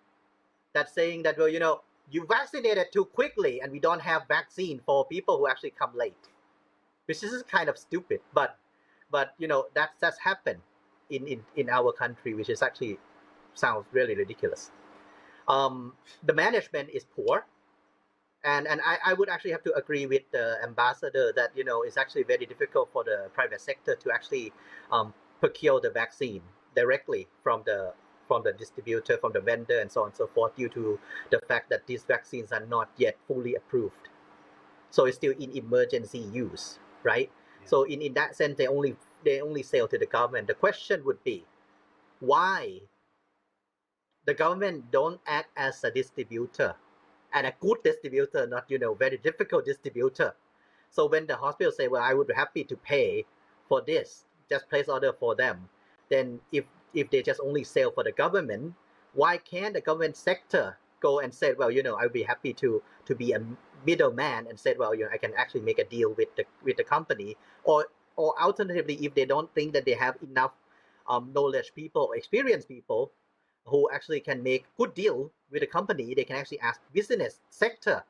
that's saying that, well, you vaccinated too quickly and we don't have vaccine for people who actually come late, which is kind of stupid. But that's happened in our country, which is actually sounds really ridiculous. The management is poor. And I would actually have to agree with the ambassador that, it's actually very difficult for the private sector to actually procure the vaccine directly from the distributor, from the vendor, and so on and so forth, due to the fact that these vaccines are not yet fully approved. So it's still in emergency use, right? Yeah. So in that sense, they only sell to the government. The question would be, why the government don't act as a distributor, and a good distributor, not very difficult distributor. So when the hospital say, well, I would be happy to pay for this, just place order for them, then if they just only sell for the government, why can't the government sector go and say, well, I'd be happy to be a middleman and say, well, I can actually make a deal with the company, or alternatively, if they don't think that they have enough knowledge people or experienced people who actually can make good deal with the company, they can actually ask business sector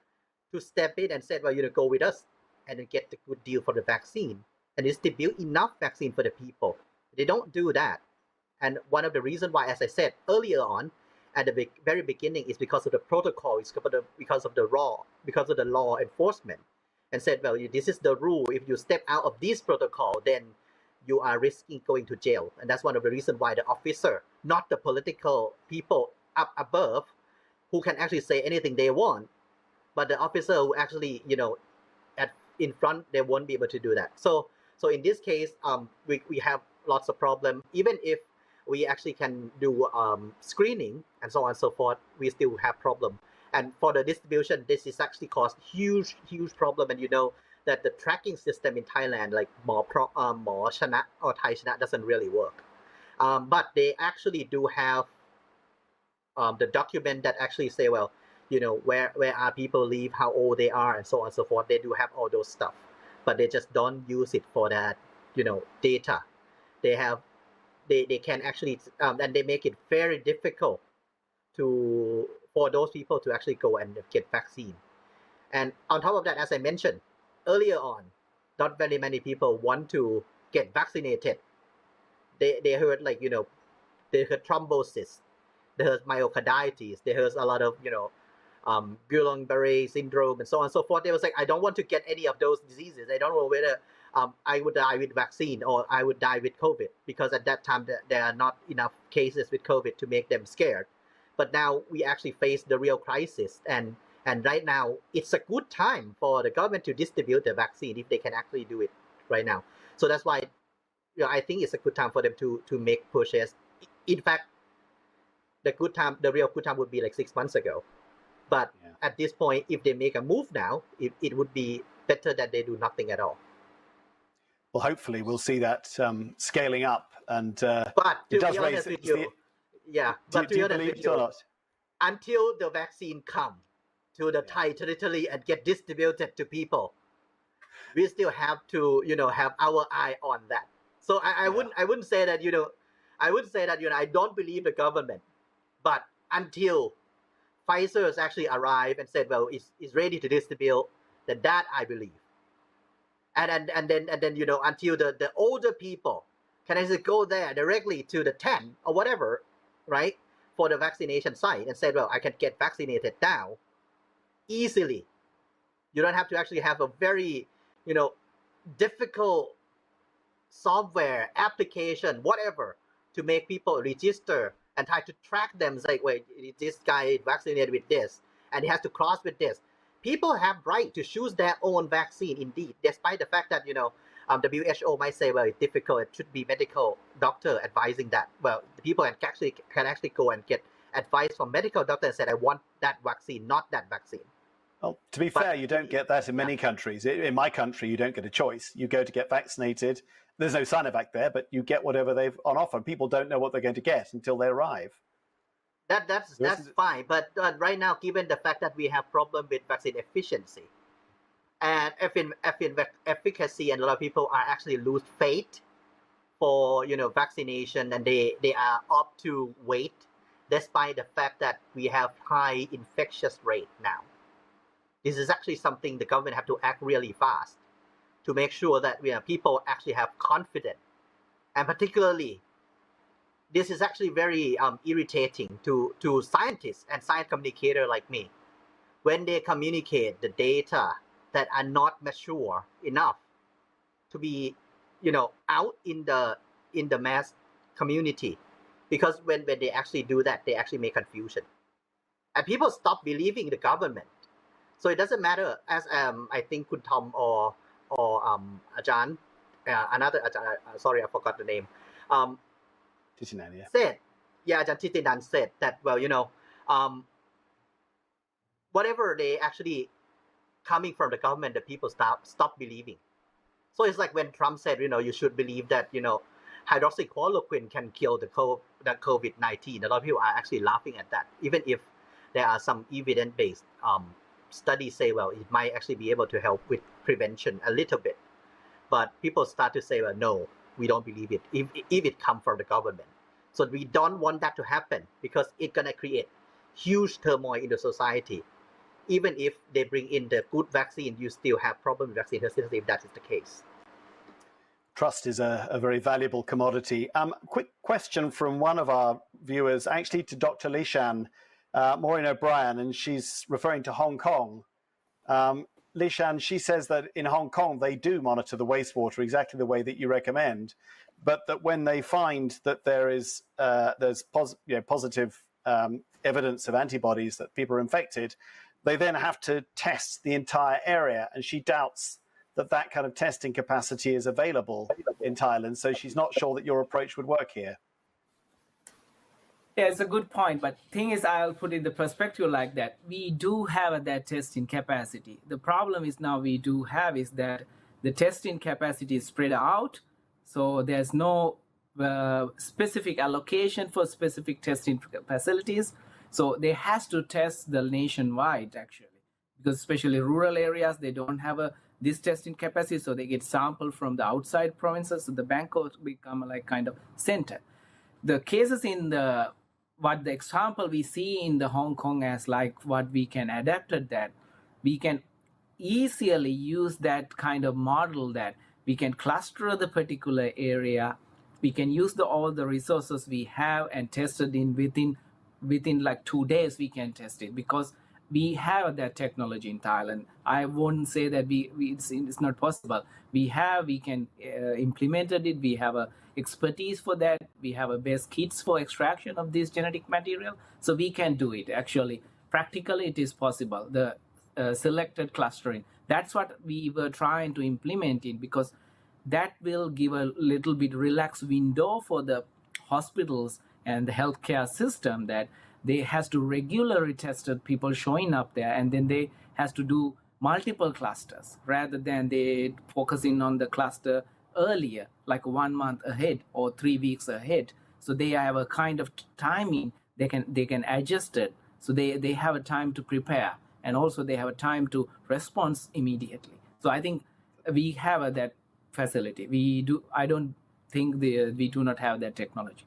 to step in and say, well, go with us and then get the good deal for the vaccine and distribute enough vaccine for the people. They don't do that. And one of the reasons why, as I said earlier on, at the very beginning, is because of the protocol, it's because of the law enforcement, and said, well, this is the rule. If you step out of this protocol, then you are risking going to jail. And that's one of the reasons why the officer, not the political people up above, who can actually say anything they want, but the officer who actually, in front, they won't be able to do that. So in this case, we have lots of problems. Even if we actually can do screening and so on and so forth, we still have problem. And for the distribution, this is actually caused huge problem. And that the tracking system in Thailand, like Mo Chana or Thai Chana, doesn't really work. But they actually do have the document that actually say, well, where are people live, how old they are, and so on and so forth. They do have all those stuff, but they just don't use it for that, data. They can actually, and they make it very difficult for those people to actually go and get vaccine. And on top of that, as I mentioned earlier on, not very many people want to get vaccinated. They heard they heard thrombosis, they heard myocarditis, they heard a lot of Guillain-Barré syndrome and so on and so forth. They was like, I don't want to get any of those diseases. I don't know whether I would die with vaccine or I would die with COVID, because at that time there are not enough cases with COVID to make them scared. But now we actually face the real crisis, and And right now, it's a good time for the government to distribute the vaccine if they can actually do it right now. So that's why I think it's a good time for them to make purchase. In fact, the real good time would be like 6 months ago. But at this point, if they make a move now, it would be better that they do nothing at all. Well, hopefully we'll see that scaling up. And but to it does be honest raise with you, do you believe it or not? Until the vaccine come to the Thai territory and get distributed to people, we still have to, have our eye on that. So I wouldn't say that, I don't believe the government, but until Pfizer actually arrived and said, well, it's ready to distribute, then that I believe. And then until the older people can actually go there directly to the tent or whatever, right, for the vaccination site and say, well, I can get vaccinated now easily. You don't have to actually have a very, difficult software, application, whatever, to make people register and try to track them. It's like, wait, this guy is vaccinated with this, and he has to cross with this. People have right to choose their own vaccine, indeed, despite the fact that, WHO might say, well, it's difficult. It should be medical doctor advising that. Well, the people can actually go and get advice from medical doctor and say, I want that vaccine, not that vaccine. Well, to be fair, you don't get that in many countries. In my country, you don't get a choice. You go to get vaccinated. There's no Sinovac there, but you get whatever they've on offer. People don't know what they're going to get until they arrive. That's fine. But right now, given the fact that we have problem with vaccine efficiency and efficacy, and a lot of people are actually lose faith for vaccination, and they are up to wait, despite the fact that we have high infectious rate now. This is actually something the government have to act really fast to make sure that people actually have confidence. And particularly, this is actually very irritating to scientists and science communicator like me when they communicate the data that are not mature enough to be out in the mass community, because when they actually do that, they actually make confusion and people stop believing the government. So it doesn't matter, as I think Kun Tom or Ajahn, another Ajahn, sorry, I forgot the name, said, Ajahn Titinan said that, well, whatever they actually coming from the government, the people stop believing. So it's like when Trump said, you should believe that, hydroxychloroquine can kill the COVID-19. A lot of people are actually laughing at that, even if there are some evidence-based studies say, well, it might actually be able to help with prevention a little bit. But people start to say, well, no, we don't believe it if it comes from the government. So we don't want that to happen, because it's going to create huge turmoil in the society. Even if they bring in the good vaccine, you still have problem with vaccine hesitancy if that is the case. Trust is a very valuable commodity. Quick question from one of our viewers, actually to Dr. Lishan, Maureen O'Brien, and she's referring to Hong Kong. Lishan, she says that in Hong Kong, they do monitor the wastewater exactly the way that you recommend, but that when they find that there's positive evidence of antibodies, that people are infected, they then have to test the entire area. And she doubts that kind of testing capacity is available in Thailand. So she's not sure that your approach would work here. Yeah, it's a good point. But thing is, I'll put it in the perspective like that. We do have that testing capacity. The problem is now we do have is that the testing capacity is spread out. So there's no specific allocation for specific testing facilities. So they has to test the nationwide, actually, because especially rural areas, they don't have this testing capacity. So they get sample from the outside provinces. So the Bangkok become like kind of center. The cases in the example we see in the Hong Kong as like what we can adapt at that, we can easily use that kind of model that we can cluster the particular area. We can use all the resources we have and test it within like 2 days. We can test it because we have that technology in Thailand. I won't say that it's not possible. We can implement it. We have a expertise for that. We have a best kits for extraction of this genetic material. So we can do it actually. practically it is possible. The selected clustering, that's what we were trying to implement it, because that will give a little bit relaxed window for the hospitals and the healthcare system, that they has to regularly tested people showing up there, and then they has to do multiple clusters rather than they focusing on the cluster earlier, like 1 month ahead or 3 weeks ahead. So they have a kind of timing, they can adjust it. So they have a time to prepare, and also they have a time to respond immediately. So I think we have that facility. I don't think we do not have that technology.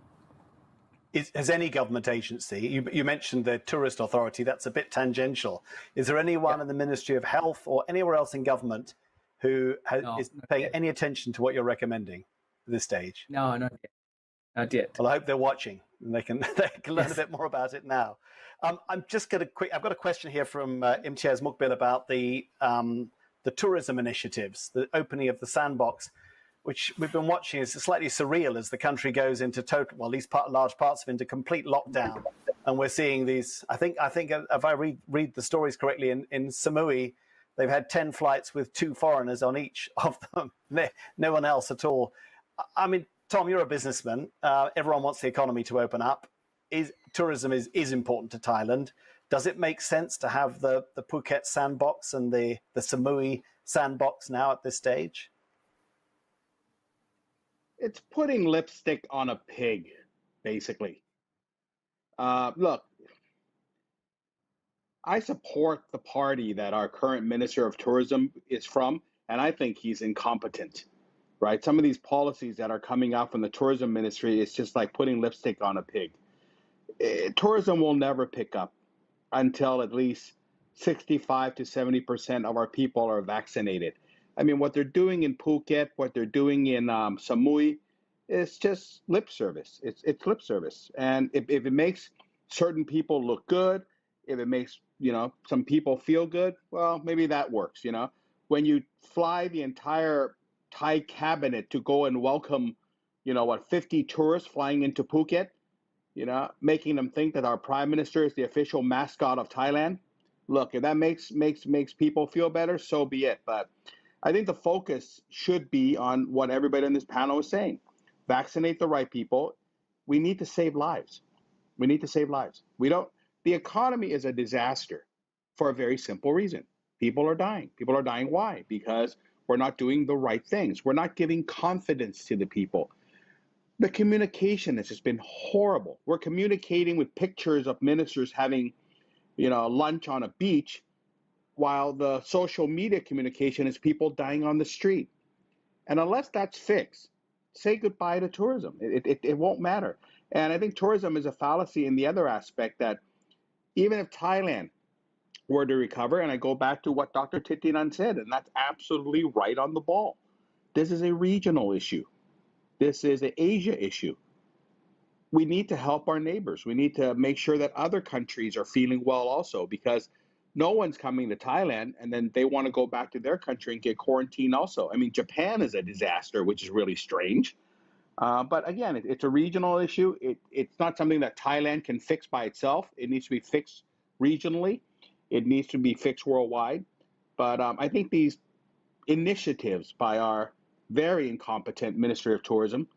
Has any government agency, you mentioned the tourist authority, that's a bit tangential. Is there anyone in the Ministry of Health or anywhere else in government who is paying any attention to what you're recommending at this stage? No, not yet. Not yet. Well, I hope they're watching and they can learn a bit more about it now. I'm just going to I've got a question here from Imtiaz Mukbil about the tourism initiatives, the opening of the sandbox, which we've been watching is slightly surreal as the country goes into total, well, at least large parts of into complete lockdown. And we're seeing these, I think if I read the stories correctly, in Samui, they've had 10 flights with 2 foreigners on each of them, no one else at all. I mean, Tom, you're a businessman. Everyone wants the economy to open up. Tourism is important to Thailand. Does it make sense to have the Phuket sandbox and the Samui sandbox now at this stage? It's putting lipstick on a pig, basically. Look, I support the party that our current Minister of Tourism is from, and I think he's incompetent, right? Some of these policies that are coming out from the tourism ministry is just like putting lipstick on a pig. Tourism will never pick up until at least 65 to 70% of our people are vaccinated. I mean, what they're doing in Phuket, what they're doing in Samui, is just lip service. It's lip service. And if it makes certain people look good, if it makes, some people feel good, well, maybe that works, When you fly the entire Thai cabinet to go and welcome, 50 tourists flying into Phuket, making them think that our prime minister is the official mascot of Thailand. Look, if that makes people feel better, so be it. But I think the focus should be on what everybody on this panel is saying. Vaccinate the right people. We need to save lives. The economy is a disaster for a very simple reason. People are dying. People are dying. Why? Because we're not doing the right things. We're not giving confidence to the people. The communication has just been horrible. We're communicating with pictures of ministers having, lunch on a beach, while the social media communication is people dying on the street. And unless that's fixed, say goodbye to tourism. It won't matter. And I think tourism is a fallacy in the other aspect that even if Thailand were to recover, and I go back to what Dr. Titinan said, and that's absolutely right on the ball. This is a regional issue. This is an Asia issue. We need to help our neighbors. We need to make sure that other countries are feeling well also, because no one's coming to Thailand and then they want to go back to their country and get quarantined also. I mean, Japan is a disaster, which is really strange. But again, it's a regional issue. It's not something that Thailand can fix by itself. It needs to be fixed regionally. It needs to be fixed worldwide. But I think these initiatives by our very incompetent Ministry of Tourism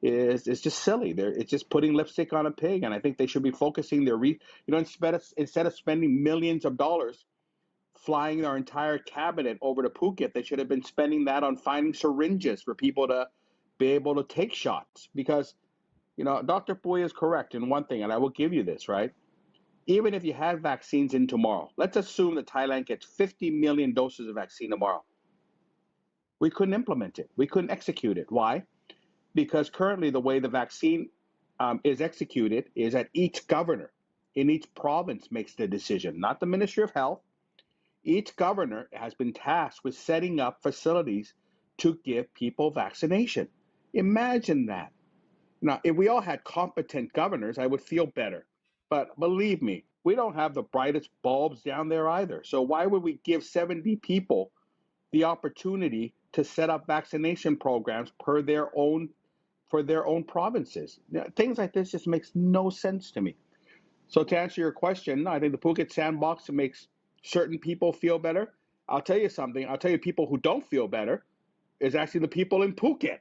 is just silly. It's just putting lipstick on a pig, and I think they should be focusing their instead of spending millions of dollars flying their entire cabinet over to Phuket, they should have been spending that on finding syringes for people to be able to take shots. Because Dr. Pui is correct in one thing, and I will give you this, right? Even if you had vaccines in tomorrow, let's assume that Thailand gets 50 million doses of vaccine tomorrow. We couldn't implement it. We couldn't execute it. Why? Because currently the way the vaccine is executed is that each governor in each province makes the decision, not the Ministry of Health. Each governor has been tasked with setting up facilities to give people vaccination. Imagine that. Now, if we all had competent governors, I would feel better. But believe me, we don't have the brightest bulbs down there either. So why would we give 70 people the opportunity to set up vaccination programs for their own provinces? Things like this just makes no sense to me. So to answer your question, I think the Phuket sandbox makes certain people feel better. I'll tell you something. I'll tell you people who don't feel better is actually the people in Phuket.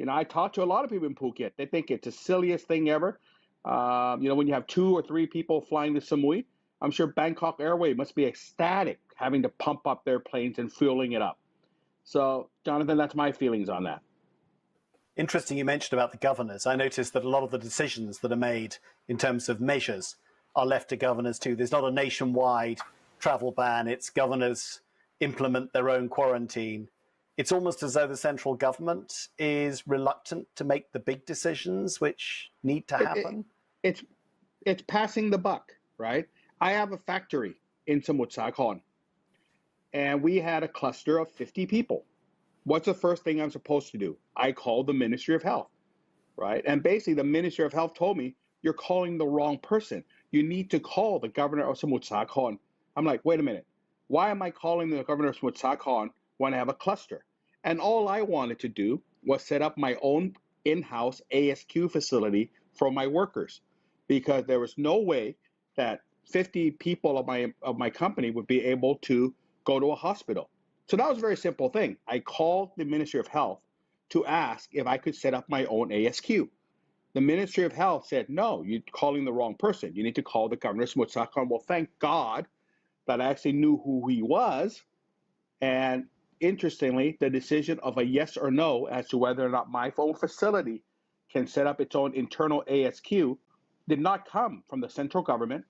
I talk to a lot of people in Phuket. They think it's the silliest thing ever. When you have 2 or 3 people flying to Samui, I'm sure Bangkok Airways must be ecstatic having to pump up their planes and fueling it up. So, Jonathan, that's my feelings on that. Interesting you mentioned about the governors. I noticed that a lot of the decisions that are made in terms of measures are left to governors too. There's not a nationwide travel ban. It's governors implement their own quarantine. It's almost as though the central government is reluctant to make the big decisions which need to happen. It's passing the buck, right? I have a factory in Samut Sakhon, and we had a cluster of 50 people. What's the first thing I'm supposed to do? I called the Ministry of Health, right? And basically the Ministry of Health told me, you're calling the wrong person. You need to call the governor of Samut Sakhon. I'm like, wait a minute. Why am I calling the governor of Samut Sakhon when I have a cluster? And all I wanted to do was set up my own in-house ASQ facility for my workers, because there was no way that 50 people of my company would be able to go to a hospital. So that was a very simple thing. I called the Ministry of Health to ask if I could set up my own ASQ. The Ministry of Health said, no, you're calling the wrong person. You need to call the governor of Samut Sakhon. Well, thank God that I actually knew who he was. And interestingly, the decision of a yes or no as to whether or not my own facility can set up its own internal ASQ did not come from the central government,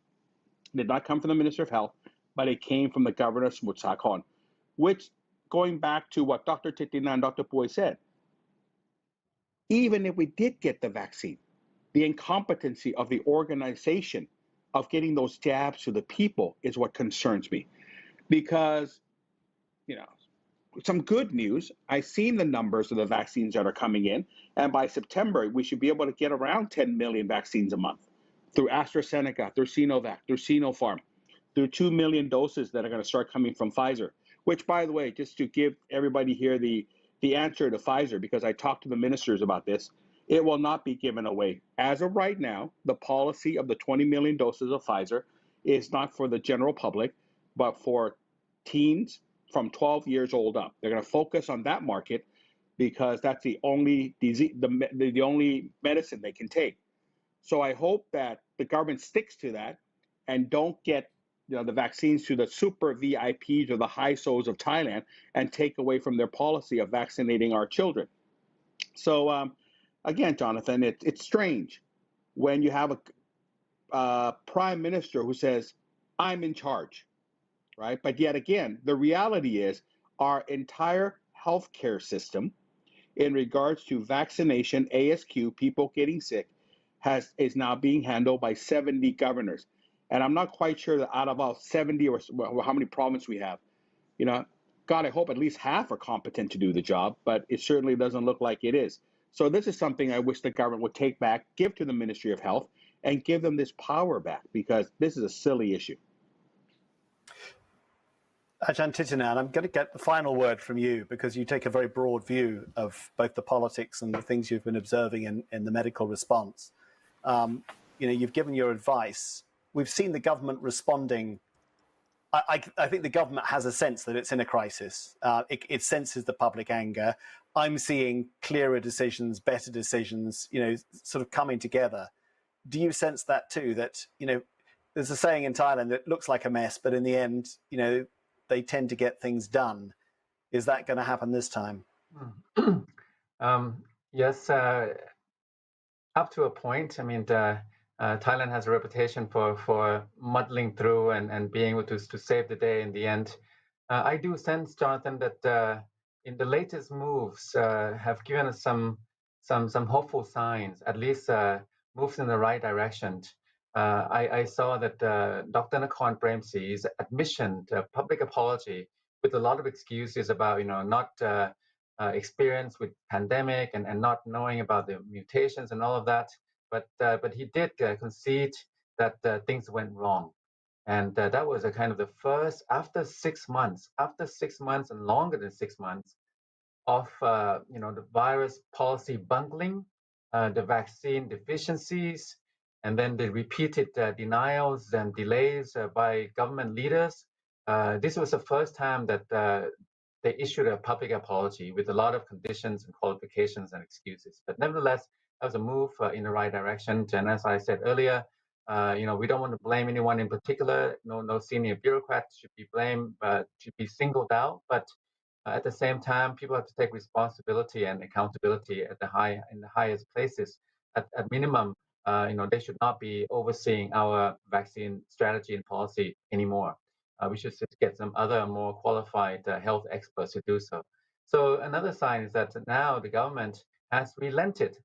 did not come from the Ministry of Health, but it came from the governor of Samut Sakhon, which, going back to what Dr. Titina and Dr. Pui said, even if we did get the vaccine, the incompetency of the organization of getting those jabs to the people is what concerns me. Because, some good news, I've seen the numbers of the vaccines that are coming in, and by September, we should be able to get around 10 million vaccines a month through AstraZeneca, through Sinovac, through Sinopharm, through 2 million doses that are going to start coming from Pfizer, which, by the way, just to give everybody here the answer to Pfizer, because I talked to the ministers about this, it will not be given away. As of right now, the policy of the 20 million doses of Pfizer is not for the general public, but for teens from 12 years old up. They're going to focus on that market because that's the only disease, the only medicine they can take. So I hope that the government sticks to that and don't get the vaccines to the super VIPs or the high souls of Thailand and take away from their policy of vaccinating our children. So again, Jonathan, it's strange when you have a prime minister who says, I'm in charge, right? But yet again, the reality is our entire healthcare system in regards to vaccination, ASQ, people getting sick, is now being handled by 70 governors. And I'm not quite sure that out of all 70 or how many provinces we have, God, I hope at least half are competent to do the job, but it certainly doesn't look like it is. So this is something I wish the government would take back, give to the Ministry of Health, and give them this power back, because this is a silly issue. Ajahn Titinan, I'm going to get the final word from you, because you take a very broad view of both the politics and the things you've been observing in the medical response. You've given your advice. We've seen the government responding. I think the government has a sense that it's in a crisis. It senses the public anger. I'm seeing clearer decisions, better decisions, sort of coming together. Do you sense that too? That, there's a saying in Thailand that looks like a mess, but in the end, they tend to get things done. Is that going to happen this time? Yes, up to a point. I mean, Thailand has a reputation for muddling through and being able to save the day in the end. I do sense, Jonathan, that in the latest moves have given us some hopeful signs, at least moves in the right direction. I saw that Dr. Nakorn Premsi's admission, public apology, with a lot of excuses about not experience with pandemic and not knowing about the mutations and all of that, but he did concede that things went wrong, and that was a kind of the first after 6 months and longer than 6 months of the virus policy bungling, the vaccine deficiencies, and then the repeated denials and delays by government leaders. This was the first time that they issued a public apology with a lot of conditions and qualifications and excuses. But nevertheless, that was a move in the right direction. And as I said earlier, we don't want to blame anyone in particular. No senior bureaucrat should be blamed, should be singled out. But at the same time, people have to take responsibility and accountability in the highest places. At minimum, they should not be overseeing our vaccine strategy and policy anymore. We should just get some other more qualified health experts to do so. So another sign is that now the government has relented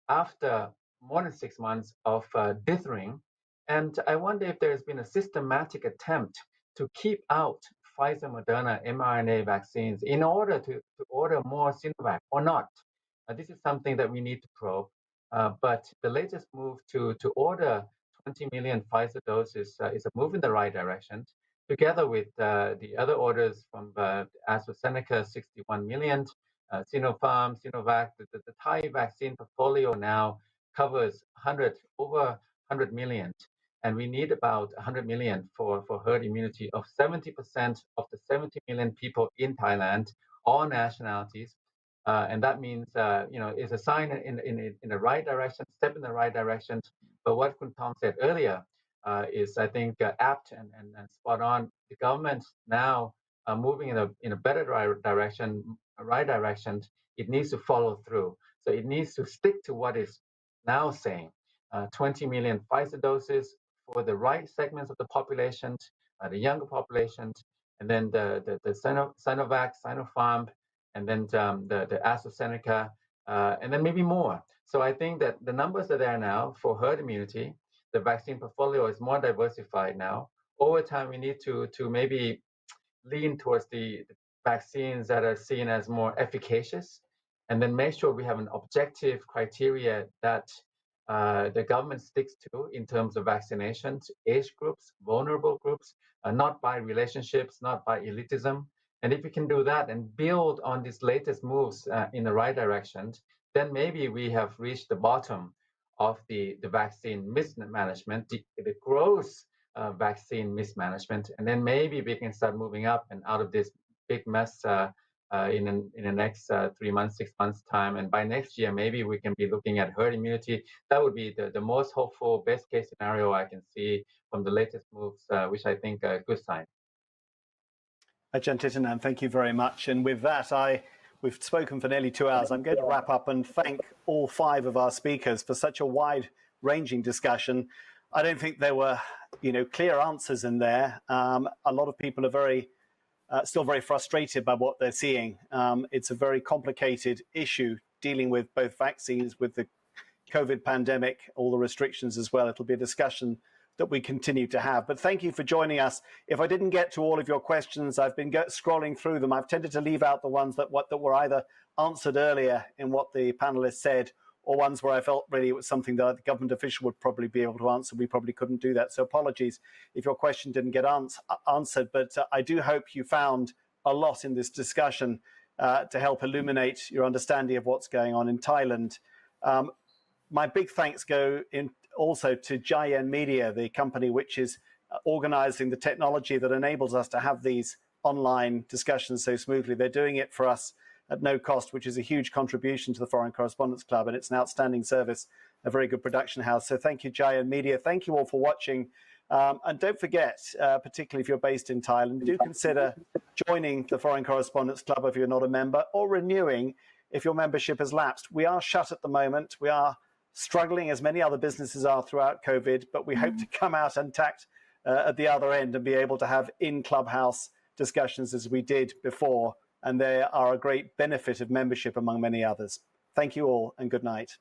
after more than 6 months of dithering. And I wonder if there has been a systematic attempt to keep out Pfizer, Moderna, mRNA vaccines in order to order more Sinovac or not. This is something that we need to probe. But the latest move to order 20 million Pfizer doses is a move in the right direction, together with the other orders from AstraZeneca, 61 million, Sinopharm, Sinovac. The Thai vaccine portfolio now covers over 100 million. And we need about 100 million for herd immunity of 70% of the 70 million people in Thailand, all nationalities. And that means, it's a sign in the right direction, step in the right direction. But what Khun Tom said earlier is, I think, apt and spot on. The government now moving in a better right direction. It needs to follow through. So it needs to stick to what it's now saying. 20 million Pfizer doses for the right segments of the population, the younger population, and then the Sinovac, Sinopharm, and then the AstraZeneca, and then maybe more. So I think that the numbers that are there now for herd immunity, the vaccine portfolio is more diversified now. Over time, we need to maybe lean towards the vaccines that are seen as more efficacious, and then make sure we have an objective criteria that the government sticks to in terms of vaccinations, age groups, vulnerable groups, not by relationships, not by elitism. And if we can do that and build on these latest moves in the right direction, then maybe we have reached the bottom of the vaccine mismanagement, the gross vaccine mismanagement, and then maybe we can start moving up and out of this big mess in the next 3 months, 6 months time. And by next year, maybe we can be looking at herd immunity. That would be the most hopeful, best case scenario I can see from the latest moves, which I think are a good sign. Ajahn Titinan, thank you very much. And with that, we've spoken for nearly 2 hours. I'm going to wrap up and thank all 5 of our speakers for such a wide-ranging discussion. I don't think there were, clear answers in there. A lot of people are still very frustrated by what they're seeing. It's a very complicated issue dealing with both vaccines, with the COVID pandemic, all the restrictions as well. It'll be a discussion that we continue to have. But thank you for joining us. If I didn't get to all of your questions, I've been scrolling through them. I've tended to leave out the ones that were either answered earlier in what the panelists said, or ones where I felt really it was something that the government official would probably be able to answer. We probably couldn't do that. So apologies if your question didn't get answered, but I do hope you found a lot in this discussion to help illuminate your understanding of what's going on in Thailand. My big thanks go also to Giant Media, the company which is organizing the technology that enables us to have these online discussions so smoothly. They're doing it for us at no cost, which is a huge contribution to the Foreign Correspondents Club, and it's an outstanding service, a very good production house. So thank you, Giant Media. Thank you all for watching. And don't forget, particularly if you're based in Thailand, do consider joining the Foreign Correspondents Club if you're not a member, or renewing if your membership has lapsed. We are shut at the moment. We are struggling, as many other businesses are throughout COVID, but we hope to come out intact at the other end and be able to have in-clubhouse discussions as we did before. And they are a great benefit of membership among many others. Thank you all and good night.